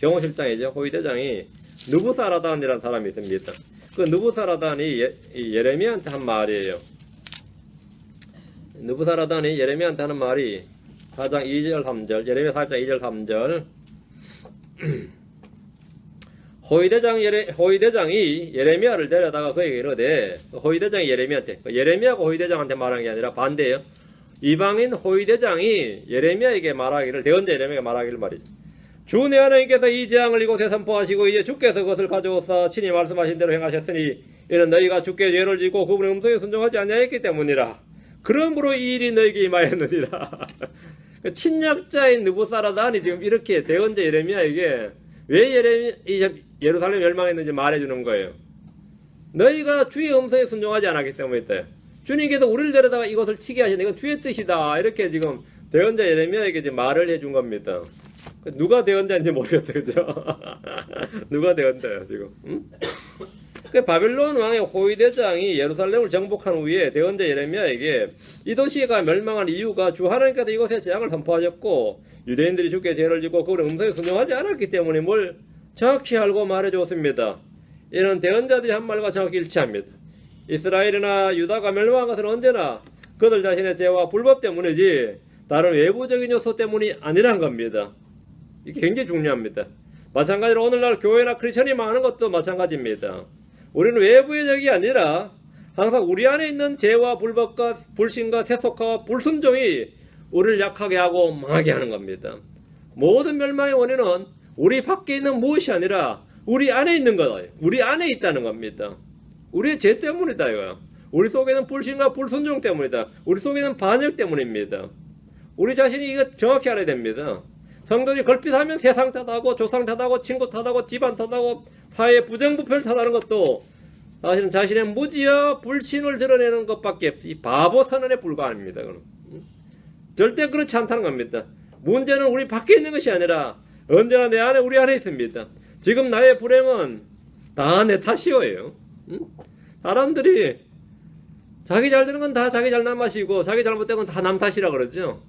경호실장이죠. 호위대장이 느부사라단이라는 사람이 있습니다. 그 느부사라단이 예레미야한테 한 말이에요. 느부사라단이 예레미야한테 하는 말이 4장 2절 3절 예레미야 4장 2절 3절 호위대장이 예레미야를 데려다가 그에게 이르되 호위대장이 예레미야한테 예레미야가 호위대장한테 말하는 게 아니라 반대예요. 이방인 호위대장이 예레미야에게 말하기를 대언자 예레미야에게 말하기를 말이죠. 주 내 하나님께서 이 재앙을 이곳에 선포하시고 이제 주께서 그것을 가져오사 친히 말씀하신 대로 행하셨으니 이는 너희가 주께 죄를 짓고 그분의 음성에 순종하지 아니하였기 때문이라. 그러므로 이 일이 너희에게 임하였느니라. 침략자인 느부사라단이 지금 이렇게 대언자 예레미야에게 왜 예루살렘 멸망했는지 말해주는 거예요. 너희가 주의 음성에 순종하지 않았기 때문이다. 주님께서 우리를 데려다가 이것을 치게 하신 이건 주의 뜻이다. 이렇게 지금 대언자 예레미야에게 지금 말을 해준 겁니다. 누가 대언자인지 모르겠다, 그죠? 누가 대언자야 지금? 응? 바벨론 왕의 호위대장이 예루살렘을 정복한 후에 대언자 예레미야에게 이 도시가 멸망한 이유가 주 하나님께서 이곳에 재앙을 선포하셨고 유대인들이 주께 죄를 짓고 그분의 음성에 순종하지 않았기 때문에 뭘 정확히 알고 말해줬습니다. 이는 대언자들이 한 말과 정확히 일치합니다. 이스라엘이나 유다가 멸망한 것은 언제나 그들 자신의 죄와 불법 때문이지 다른 외부적인 요소 때문이 아니란 겁니다. 이게 굉장히 중요합니다. 마찬가지로 오늘날 교회나 크리스천이 많은 것도 마찬가지입니다. 우리는 외부의 적이 아니라 항상 우리 안에 있는 죄와 불법과 불신과 세속화와 불순종이 우리를 약하게 하고 망하게 하는 겁니다. 모든 멸망의 원인은 우리 밖에 있는 무엇이 아니라 우리 안에 있는 거예요. 우리 안에 있다는 겁니다. 우리의 죄 때문이다 이거야. 우리 속에는 불신과 불순종 때문이다. 우리 속에는 반역 때문입니다. 우리 자신이 이거 정확히 알아야 됩니다. 성도들이 걸핏하면 세상 탓하고 조상 탓하고 친구 탓하고 집안 탓하고 사회 부정부패를 탓하는 것도 사실은 자신의 무지와 불신을 드러내는 것밖에 이 바보 선언에 불과합니다. 절대 그렇지 않다는 겁니다. 문제는 우리 밖에 있는 것이 아니라 언제나 내 안에 우리 안에 있습니다. 지금 나의 불행은 다 내 탓이에요. 응? 사람들이 자기 잘 되는 건 다 자기 잘난 맛이고 자기 잘못된 건 다 남 탓이라 그러죠.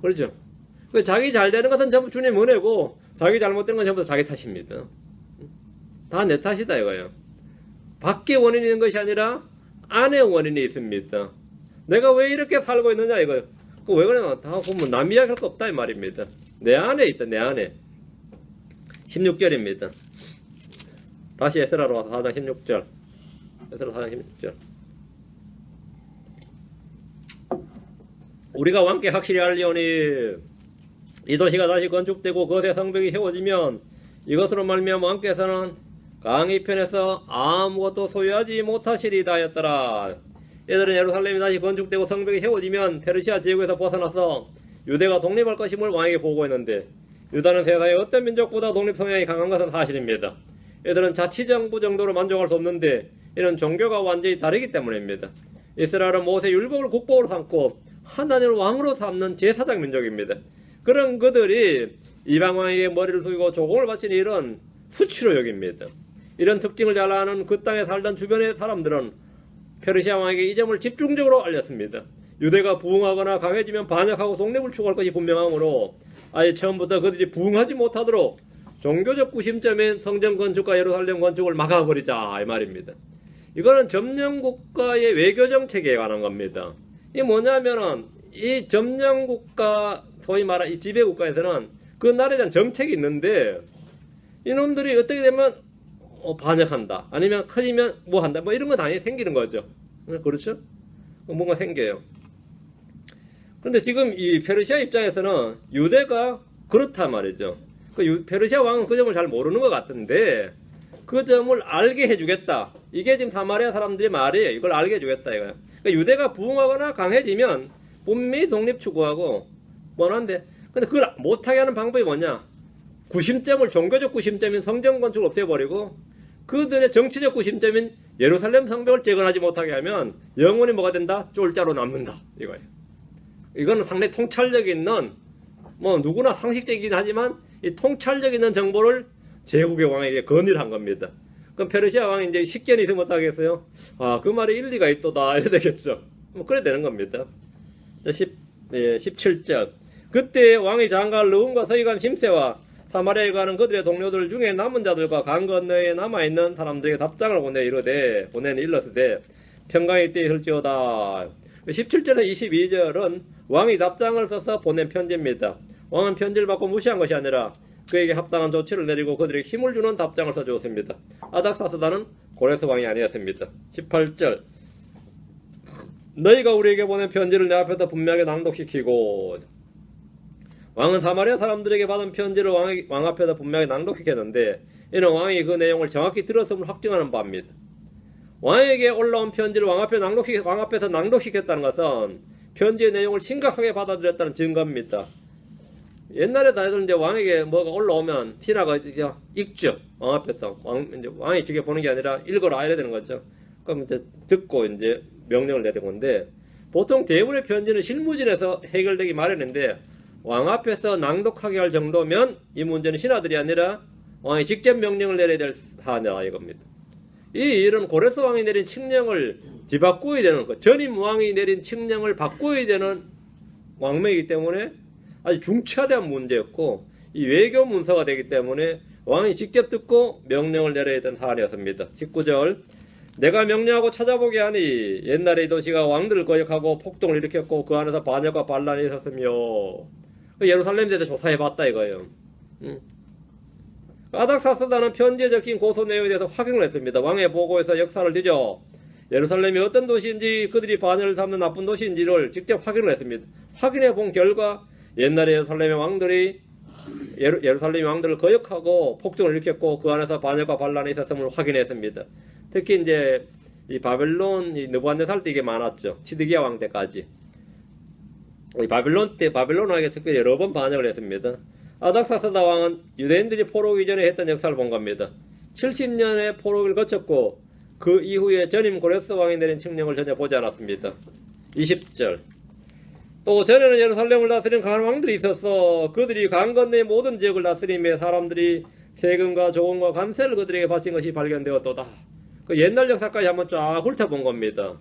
그렇죠? 자기 잘 되는 것은 전부 주님 은혜고 자기 잘못된 건 전부 자기 탓입니다. 다 내 탓이다 이거예요. 밖에 원인이 있는 것이 아니라 안에 원인이 있습니다. 내가 왜 이렇게 살고 있느냐 이거예요. 왜 그러냐 다 보면 남 이야기할 거 없다 이 말입니다. 내 안에 있다 내 안에. 16절입니다. 다시 에스라로 와서 4장 16절. 에스라 4장 16절. 우리가 왕께 확실히 알리오니 이 도시가 다시 건축되고 그것의 성벽이 세워지면 이것으로 말미암아 왕께서는 강희편에서 아무것도 소유하지 못하시리다 하였더라. 이들은 예루살렘이 다시 건축되고 성벽이 세워지면 페르시아 제국에서 벗어나서 유대가 독립할 것임을 왕에게 보고했는데 유다는 세상의 어떤 민족보다 독립 성향이 강한 것은 사실입니다. 이들은 자치정부 정도로 만족할 수 없는데 이는 종교가 완전히 다르기 때문입니다. 이스라엘은 모세 율법을 국법으로 삼고 하나님을 왕으로 삼는 제사장 민족입니다. 그런 그들이 이방 왕에게 머리를 숙이고 조공을 바치는 일은 수치로 여깁니다. 이런 특징을 잘 아는 그 땅에 살던 주변의 사람들은 페르시아 왕에게 이 점을 집중적으로 알렸습니다. 유대가 부흥하거나 강해지면 반역하고 독립을 추구할 것이 분명하므로 아예 처음부터 그들이 부흥하지 못하도록 종교적 구심점인 성전 건축과 예루살렘 건축을 막아버리자 이 말입니다. 이거는 점령국가의 외교정책에 관한 겁니다. 이 뭐냐면은 이 점령국가 소위 말하는 이 지배국가에서는 그 나라에 대한 정책이 있는데 이놈들이 어떻게 되면 반역한다 아니면 커지면 뭐 한다 뭐 이런 거 당연히 생기는 거죠. 그렇죠? 뭔가 생겨요. 그런데 지금 이 페르시아 입장에서는 유대가 그렇다 말이죠. 페르시아 왕은 그 점을 잘 모르는 것 같은데 그 점을 알게 해주겠다. 이게 지금 사마리아 사람들의 말이에요. 이걸 알게 해주겠다 이거야. 그러니까 유대가 부흥하거나 강해지면 분명히 독립 추구하고 뻔한데 근데 그걸 못하게 하는 방법이 뭐냐? 구심점을 종교적 구심점인 성전 건축을 없애버리고 그들의 정치적 구심점인 예루살렘 성벽을 재건하지 못하게 하면 영원히 뭐가 된다? 쫄자로 남는다 이거예요. 이거는 상당히 통찰력 있는 뭐 누구나 상식적이긴 하지만 이 통찰력 있는 정보를 제국의 왕에게 건의를 한 겁니다. 그럼 페르시아 왕이 이제 식견이 있으면 어떡하겠어요? 아, 그 말에 일리가 있도다 이래 되겠죠. 뭐 그래 되는 겁니다. 자, 17절. 그때 왕이 장가 르움과 서기관 심세와 사마리아에 가는 그들의 동료들 중에 남은 자들과 강 건너에 남아있는 사람들에게 답장을 보내 이르되 보내는 일러스되 평강의 때에 설지어다. 17절에서 22절은 왕이 답장을 써서 보낸 편지입니다. 왕은 편지를 받고 무시한 것이 아니라 그에게 합당한 조치를 내리고 그들에게 힘을 주는 답장을 써주었습니다. 아닥사스다는 고레스 왕이 아니었습니다. 18절. 너희가 우리에게 보낸 편지를 내 앞에서 분명하게 낭독시키고 왕은 사마리아 사람들에게 받은 편지를 왕 앞에서 분명히 낭독시켰는데 이는 왕이 그 내용을 정확히 들었음을 확증하는 바입니다. 왕에게 올라온 편지를 왕 앞에서 낭독시켰다는 것은 편지의 내용을 심각하게 받아들였다는 증거입니다. 옛날에 다들 이제 왕에게 뭐가 올라오면 신하가 읽죠. 왕 앞에서 왕이 직접 보는 게 아니라 읽어라 이래야 되는 거죠. 그럼 이제 듣고 이제 명령을 내린 건데 보통 대부분의 편지는 실무진에서 해결되기 마련인데 왕 앞에서 낭독하게 할 정도면 이 문제는 신하들이 아니라 왕이 직접 명령을 내려야 될 사안이다 이겁니다. 이 일은 고레스 왕이 내린 칙령을 뒤바꾸어야 되는 것, 전임 왕이 내린 칙령을 바꾸어야 되는 왕명이기 때문에 아주 중차대한 문제였고 이 외교 문서가 되기 때문에 왕이 직접 듣고 명령을 내려야 되는 사안이었습니다. 19절. 내가 명령하고 찾아보게 하니 옛날에 이 도시가 왕들을 거역하고 폭동을 일으켰고 그 안에서 반역과 반란이 있었으며 예루살렘에 대해서 조사해봤다 이거예요. 아닥사스다는 편지에 적힌 고소 내용에 대해서 확인을 했습니다. 왕의 보고에서 역사를 뒤져 예루살렘이 어떤 도시인지 그들이 반열을 삼는 나쁜 도시인지를 직접 확인을 했습니다. 확인해 본 결과 옛날에 예루살렘의 왕들을 거역하고 폭동을 일으켰고 그 안에서 반역과 반란이 있었음을 확인했습니다. 특히 이제 이 바벨론 느부갓네살 때 이게 많았죠. 시드기야 왕 때까지. 이 바벨론 왕에게 특별히 여러 번 반역을 했습니다. 아닥사스다 왕은 유대인들이 포로오기 전에 했던 역사를 본 겁니다. 70년의 포로기를 거쳤고 그 이후에 전임 고레스 왕이 내린 칙령을 전혀 보지 않았습니다. 20절. 또 전에는 예루살렘을 다스린 강한 왕들이 있었어. 그들이 강 건너의 모든 지역을 다스리며 사람들이 세금과 조공과 관세를 그들에게 바친 것이 발견되었도다. 그 옛날 역사까지 한번 쫙 훑어본 겁니다.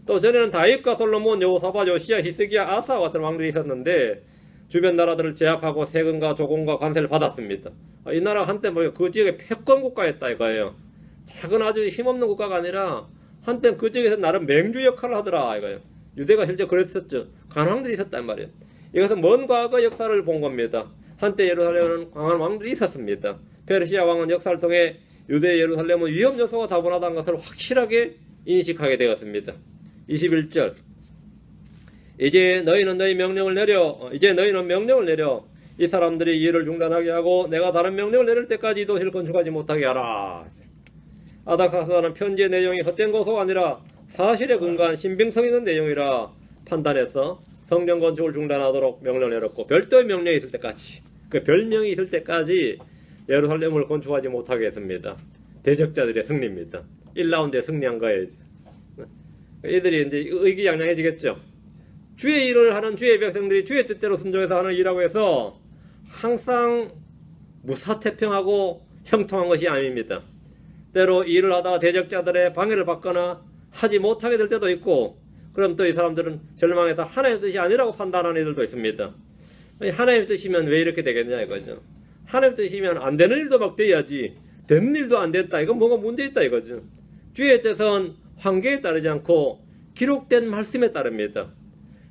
또 전에는 다윗과 솔로몬, 여호사밧, 요시야, 히스기야, 아사 같은 왕들이 있었는데 주변 나라들을 제압하고 세금과 조공과 관세를 받았습니다. 이 나라가 한때 그 지역의 패권 국가였다 이거예요. 작은 아주 힘없는 국가가 아니라 한때 그 지역에서 나름 맹주 역할을 하더라 이거예요. 유대가 실제 그랬었죠. 간왕들이 있었단 말이에요. 이것은 먼 과거 역사를 본 겁니다. 한때 예루살렘에는 강한 왕들이 있었습니다. 페르시아 왕은 역사를 통해 유대 예루살렘은 위험 요소가 다분하다는 것을 확실하게 인식하게 되었습니다. 21절 이제 너희는 명령을 내려 이 사람들이 이 일을 중단하게 하고 내가 다른 명령을 내릴 때까지 이도시를 건축하지 못하게 하라. 아닥사스다는 편지의 내용이 헛된 것도 아니라 사실에 근거한 신빙성 있는 내용이라 판단해서 성전 건축을 중단하도록 명령을 내렸고 별도의 명령이 있을 때까지 그 별명이 있을 때까지 예루살렘을 건축하지 못하게 했습니다. 대적자들의 승리입니다. 1라운드에 승리한 거예요. 이들이 이제 의기양양해지겠죠. 주의 일을 하는 주의 백성들이 주의 뜻대로 순종해서 하는 일이라고 해서 항상 무사태평하고 형통한 것이 아닙니다. 때로 일을 하다가 대적자들의 방해를 받거나 하지 못하게 될 때도 있고, 그럼 또 이 사람들은 절망해서 하나님의 뜻이 아니라고 판단하는 이들도 있습니다. 하나님의 뜻이면 왜 이렇게 되겠냐 이거죠. 하나님의 뜻이면 안 되는 일도 막 돼야지, 되는 일도 안 됐다, 이건 뭔가 문제 있다 이거죠. 주의 뜻은 환경에 따르지 않고 기록된 말씀에 따릅니다.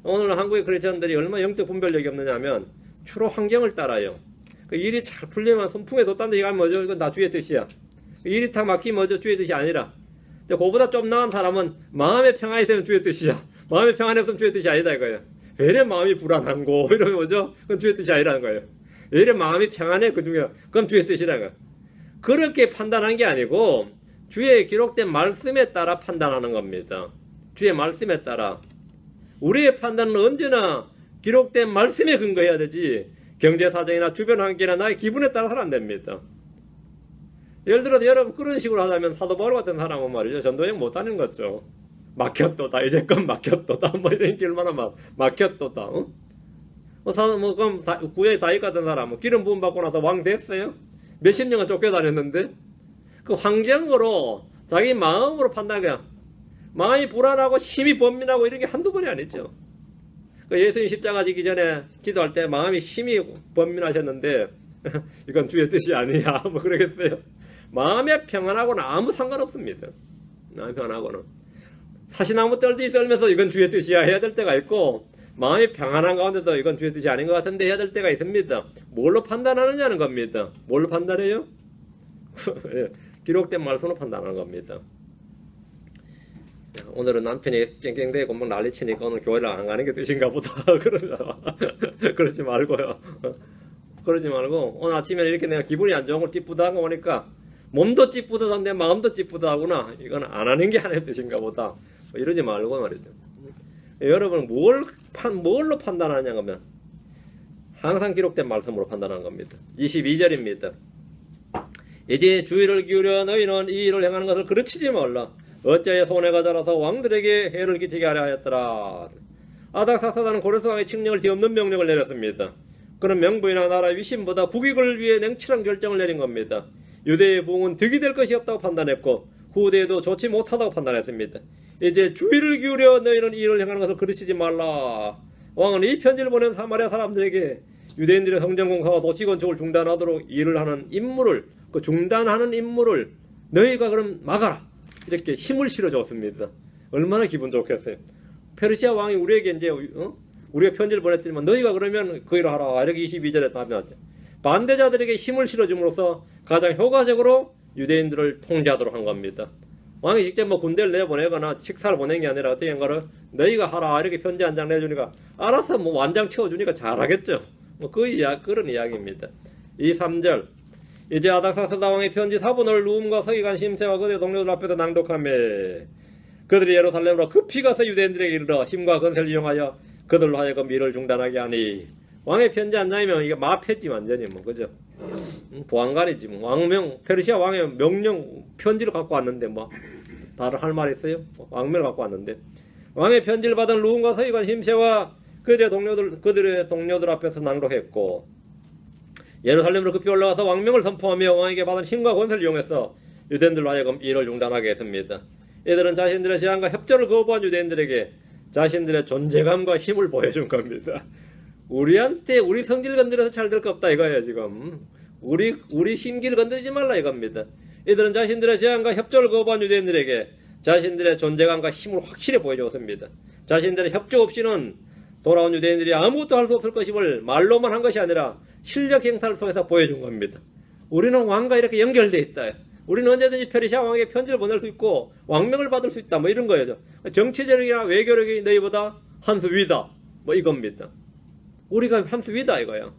오늘 한국의 크리스천들이 얼마나 영적 분별력이 없느냐 하면 주로 환경을 따라요. 그 일이 잘 풀리면 선풍에 뒀다는 데 가면 뭐죠? 이건 나 주의 뜻이야. 일이 탁 막히면 뭐죠? 주의 뜻이 아니라. 그보다 좀 나은 사람은 마음의 평안이 있으면 주의 뜻이야. 마음의 평안이 없으면 주의 뜻이 아니다 이거예요. 왜 이래 마음이 불안한고 이러면 뭐죠? 그건 주의 뜻이 아니라는 거예요. 왜 이래 마음이 평안해 그 중에 그럼 주의 뜻이라는 거예요. 그렇게 판단한 게 아니고 주의 기록된 말씀에 따라 판단하는 겁니다. 주의 말씀에 따라. 우리의 판단은 언제나 기록된 말씀에 근거해야 되지 경제사정이나 주변 환경이나 나의 기분에 따라서는 안 됩니다. 예를 들어 여러분 그런 식으로 하자면 사도 바울 같은 사람은 말이죠, 전도행 못하는 거죠. 막혔도다, 이제껏 막혔도다, 뭐 이런 게 얼마나 막혔도다. 어? 그럼 구약의 다윗 같은 사람은 기름 부음 받고 나서 왕 됐어요? 몇십 년간 쫓겨다녔는데 그 환경으로 자기 마음으로 판단해. 마음이 불안하고 심히 번민하고 이런 게 한두 번이 아니죠. 그 예수님 십자가 지기 전에 기도할 때 마음이 심히 번민하셨는데 이건 주의 뜻이 아니야 뭐 그러겠어요. 마음의 평안하고는 아무 상관없습니다. 마음의 평안하고는 사시나무 떨듯이 떨면서 이건 주의 뜻이야 해야 될 때가 있고, 마음이 평안한 가운데도 이건 주의 뜻이 아닌 것 같은데 해야 될 때가 있습니다. 뭘로 판단하느냐는 겁니다. 뭘로 판단해요? 기록된 말씀으로 판단하는 겁니다. 오늘은 남편이 깽깽대고 막 난리치니까 오늘 교회를 안 가는 게 뜻인가 보다. 그러지 말고요. 그러지 말고 오늘 아침에 이렇게 내가 기분이 안 좋은 걸 찌뿌드한 거 보니까 몸도 찌뿌드한데 마음도 찌뿌드하구나. 이건 안 하는 게 하나의 뜻인가 보다. 이러지 말고 말이죠. 여러분 뭘로 판단하냐 하면 항상 기록된 말씀으로 판단하는 겁니다. 22절입니다. 이제 주의를 기울여 너희는 이 일을 행하는 것을 그르치지 말라. 어찌하여 손해가 자라서 왕들에게 해를 끼치게 하려 하였더라. 아닥사스다는 고레스 왕의 칙령을 뒤엎는 명령을 내렸습니다. 그는 명부이나 나라 위신보다 국익을 위해 냉철한 결정을 내린 겁니다. 유대의 부흥은 득이 될 것이 없다고 판단했고 후대에도 좋지 못하다고 판단했습니다. 이제 주의를 기울여 너희는 이 일을 행하는 것을 그르치지 말라. 왕은 이 편지를 보낸 사마리아 사람들에게 유대인들의 성전 공사와 도시 건축을 중단하도록 일을 하는 임무를, 그 중단하는 임무를 너희가 그럼 막아라, 이렇게 힘을 실어줬습니다. 얼마나 기분 좋겠어요. 페르시아 왕이 우리에게 이제 우리가 편지를 보냈지만 너희가 그러면 그 일을 하라, 이렇게 22절에 답변하죠. 반대자들에게 힘을 실어줌으로써 가장 효과적으로 유대인들을 통제하도록 한 겁니다. 왕이 직접 뭐 군대를 내보내거나 식사를 보낸 게 아니라 어떻게 한 거를 너희가 하라 이렇게 편지 한 장 내주니까 알아서 뭐 완장 채워주니까 잘하겠죠. 뭐 그런 이야기입니다. 23절 이제 아닥사스다 왕의 편지 사본을 누움과 서기관 심세와 그들의 동료들 앞에서 낭독하며 그들이 예루살렘으로 급히 가서 유대인들에게 이르러 힘과 건세를 이용하여 그들로 하여금 일을 중단하게 하니. 왕의 편지 한 장이면 이게 마패지 완전히 뭐 그죠? 보안관이지 뭐. 왕명 페르시아 왕의 명령 편지를 갖고 왔는데 뭐 다른 할 말 있어요? 왕명을 갖고 왔는데 왕의 편지를 받은 루움과 서기관 심세와 그들의 동료들 앞에서 낭독했고, 예루살렘으로 급히 올라가서 왕명을 선포하며 왕에게 받은 힘과 권세를 이용해서 유대인들로 하여금 일을 중단하게 했습니다. 이들은 자신들의 제안과 협조를 거부한 유대인들에게 자신들의 존재감과 힘을 보여준 겁니다. 우리한테 우리 성질 건드려서 잘 될 거 없다 이거예요. 지금 우리 심기를 건드리지 말라 이겁니다. 이들은 자신들의 제안과 협조를 거부한 유대인들에게 자신들의 존재감과 힘을 확실히 보여줬습니다. 자신들의 협조 없이는 돌아온 유대인들이 아무것도 할 수 없을 것임을 말로만 한 것이 아니라 실력 행사를 통해서 보여준 겁니다. 우리는 왕과 이렇게 연결되어 있다. 우리는 언제든지 페르시아 왕에게 편지를 보낼 수 있고 왕명을 받을 수 있다. 뭐 이런 거예요. 정치적이나 외교력이 너희보다 한 수 위다. 뭐 이겁니다. 우리가 한 수 위다 이거야.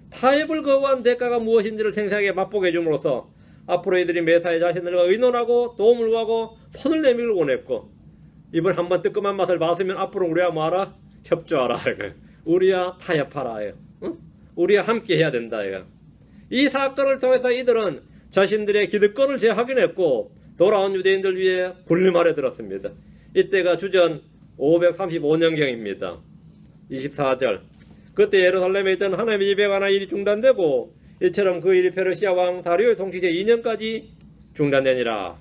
타협을 거부한 대가가 무엇인지를 생생하게 맛보게 해줌으로써 앞으로 이들이 매사에 자신들과 의논하고 도움을 구하고 손을 내밀길 원했고, 이번 한번 뜨끔한 맛을 봤으면 앞으로 우리와 뭐하라? 협조하라 이거야. 우리와 타협하라 이거야. 응? 우리와 함께 해야 된다 이거야. 이 사건을 통해서 이들은 자신들의 기득권을 재확인했고 돌아온 유대인들 위해 군림하려 들었습니다. 이때가 주전 535년경입니다. 24절. 그때 예루살렘에 있던 하나님의 집에 관한 일이 중단되고 이처럼 그 일이 페르시아 왕 다리오의 통치 제 2년까지 중단되니라.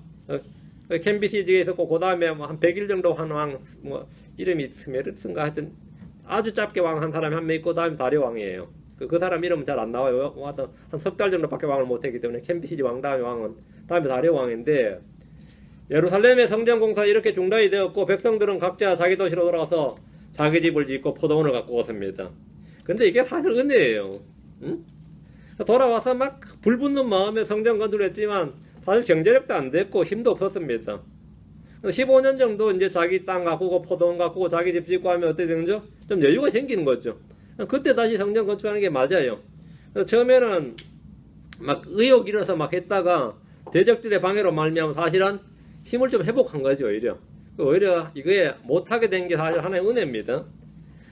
캔비시지에 있었고 그 다음에 한 100일 정도 한 왕 이름이 스메르스인가 하여튼 아주 짧게 왕 한 사람이 한 명 있고 다음에 다리오 왕이에요. 그 사람 이름은 잘 안 나와요. 와서 한 석 달 정도밖에 왕을 못했기 때문에 캔비시지 왕 다음에 다리오 왕인데, 예루살렘의 성전 공사 이렇게 중단이 되었고 백성들은 각자 자기 도시로 돌아가서 자기 집을 짓고 포도원을 갖고 왔습니다. 근데 이게 사실 은혜예요. 응? 돌아와서 막 불붙는 마음에 성전 건축을 했지만 사실 경제력도 안 됐고 힘도 없었습니다. 15년 정도 이제 자기 땅 가꾸고 포도원 가꾸고 자기 집 짓고 하면 어떻게 되는죠? 좀 여유가 생기는 거죠. 그때 다시 성전 건축하는 게 맞아요. 처음에는 막 의욕 일어서 막 했다가 대적들의 방해로 말미암아 사실은 힘을 좀 회복한 거죠. 오히려 이거에 못하게 된 게 사실 하나의 은혜입니다.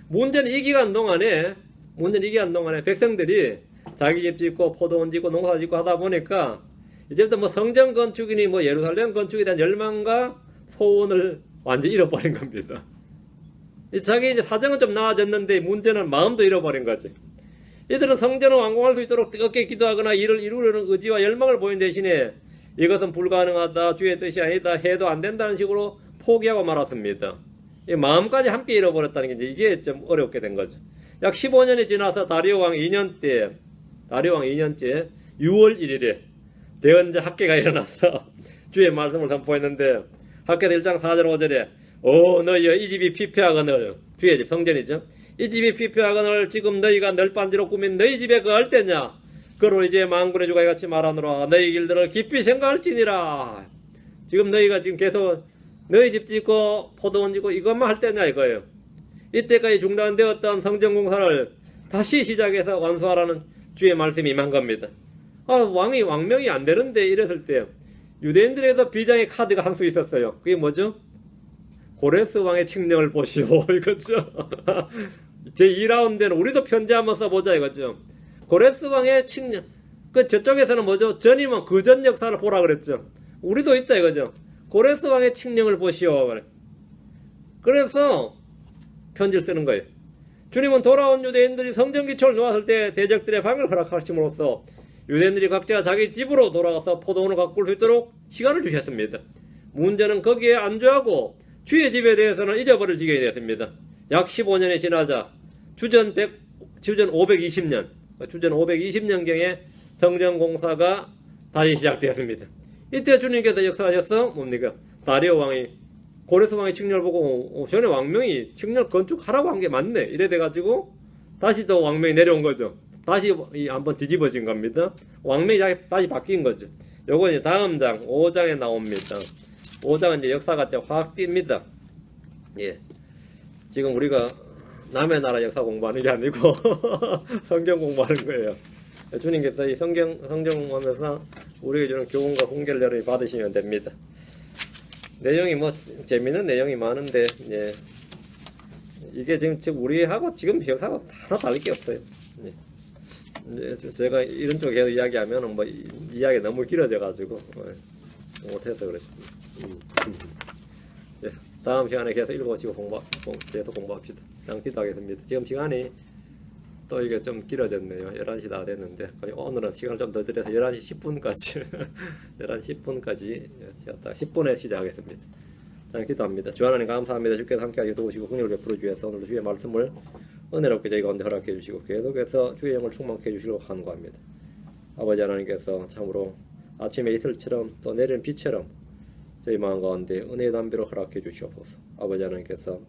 문제는 이 기간 동안에 백성들이 자기 집 짓고 포도원 짓고 농사 짓고 하다 보니까 이제부터 뭐 성전 건축이니 뭐 예루살렘 건축에 대한 열망과 소원을 완전히 잃어버린 겁니다. 자기 이제 사정은 좀 나아졌는데 문제는 마음도 잃어버린 거지. 이들은 성전을 완공할 수 있도록 뜨겁게 기도하거나 이를 이루려는 의지와 열망을 보인 대신에 이것은 불가능하다, 주의 뜻이 아니다, 해도 안 된다는 식으로 포기하고 말았습니다. 이 마음까지 함께 잃어버렸다는 게 이게 좀 어렵게 된 거죠. 약 15년이 지나서 다리오 왕 2년째 6월 1일에 대언자 학계가 일어나서 주의 말씀을 선포했는데, 학계도 1장 4절 5절에 너희여 이 집이 피폐하거늘, 주의 집 성전이죠. 이 집이 피폐하거늘 지금 너희가 널빤지로 꾸민 너희 집에 거할 때냐? 그로 이제 만군의 주가 이같이 말하노라. 너희 길들을 깊이 생각할지니라. 지금 너희가 지금 계속 너희 집 짓고 포도원 짓고 이것만 할 때냐 이거예요. 이때까지 중단되었던 성전 공사를 다시 시작해서 완수하라는 주의 말씀이 임한 겁니다. 왕명이 안 되는데 이랬을 때 유대인들에도 비장의 카드가 한 수 있었어요. 그게 뭐죠? 고레스 왕의 칙령을 보시오 이거죠. 제2라운드에는 우리도 편지 한번 써보자 이거죠. 고레스 왕의 칙령, 저쪽에서는 뭐죠? 전이면 그 전 역사를 보라 그랬죠. 우리도 있다 이거죠. 고레스 왕의 칙령을 보시오. 그래서 편지를 쓰는 거예요. 주님은 돌아온 유대인들이 성전 기초를 놓았을 때 대적들의 방을 허락하심으로써 유대인들이 각자 자기 집으로 돌아가서 포도원을 가꿀 수 있도록 시간을 주셨습니다. 문제는 거기에 안주하고 주의 집에 대해서는 잊어버릴 지경이 되었습니다. 약 15년이 지나자 주전 520년경에 성전 공사가 다시 시작되었습니다. 이때 주님께서 역사하셔서 뭡니까? 다리오 왕이 고레스 왕의 칙령을 보고 전에 왕명이 칙령 건축하라고 한 게 맞네 이래 돼가지고 다시 또 왕명이 내려온 거죠. 다시 한번 뒤집어진 겁니다. 왕명이 다시 바뀐 거죠. 요거 이제 다음 장 5장에 나옵니다. 5장은 이제 역사가 확 뜁니다. 예. 지금 우리가 남의 나라 역사 공부하는 게 아니고 성경 공부하는 거예요. 주님께서 이 성경 공부하면서 우리에게 주는 교훈과 훈계를 여러분이 받으시면 됩니다. 내용이 뭐 재미있는 내용이 많은데, 예. 이게 지금 우리하고 지금 역사가 하나 다를 게 없어요. 예. 제가 이런 쪽에 이야기하면 뭐 이야기 너무 길어져 가지고 못해서 그렇습니다. 예. 다음 시간에 계속 읽어보시고 계속 공부합시다. 기도하겠습니다. 지금 시간이 또 이게 좀 길어졌네요. 11시 다 됐는데 오늘은 시간을 좀 더 들여서 11시 10분까지 11시 10분까지 지었다 10분에 시작하겠습니다. 자, 기도합니다. 주 하나님 감사합니다. 주께서 함께하게 도우시고 긍휼을 베풀어 주셔서 오늘 주의 말씀을 은혜롭게 저희 가운데 허락해 주시고 계속해서 주의 영을 충만케 해주시려고 간구합니다. 아버지 하나님께서 참으로 아침에 이슬처럼 또 내리는 비처럼 저희 마음 가운데 은혜의 담비로 허락해 주시옵소서. 아버지 하나님께서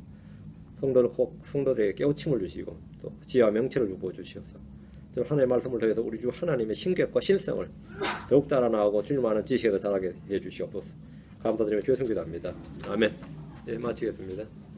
성도들에게 깨우침을 주시고 또 지혜와 명철을 부어 주시옵소서. 하나님의 말씀을 통해서 우리 주 하나님의 신격과 신성을 더욱 알아나가고 주님 아는 지식에서 자라게 해 주시옵소서. 감사드리며 주의 성기도합니다. 아멘. 예, 마치겠습니다.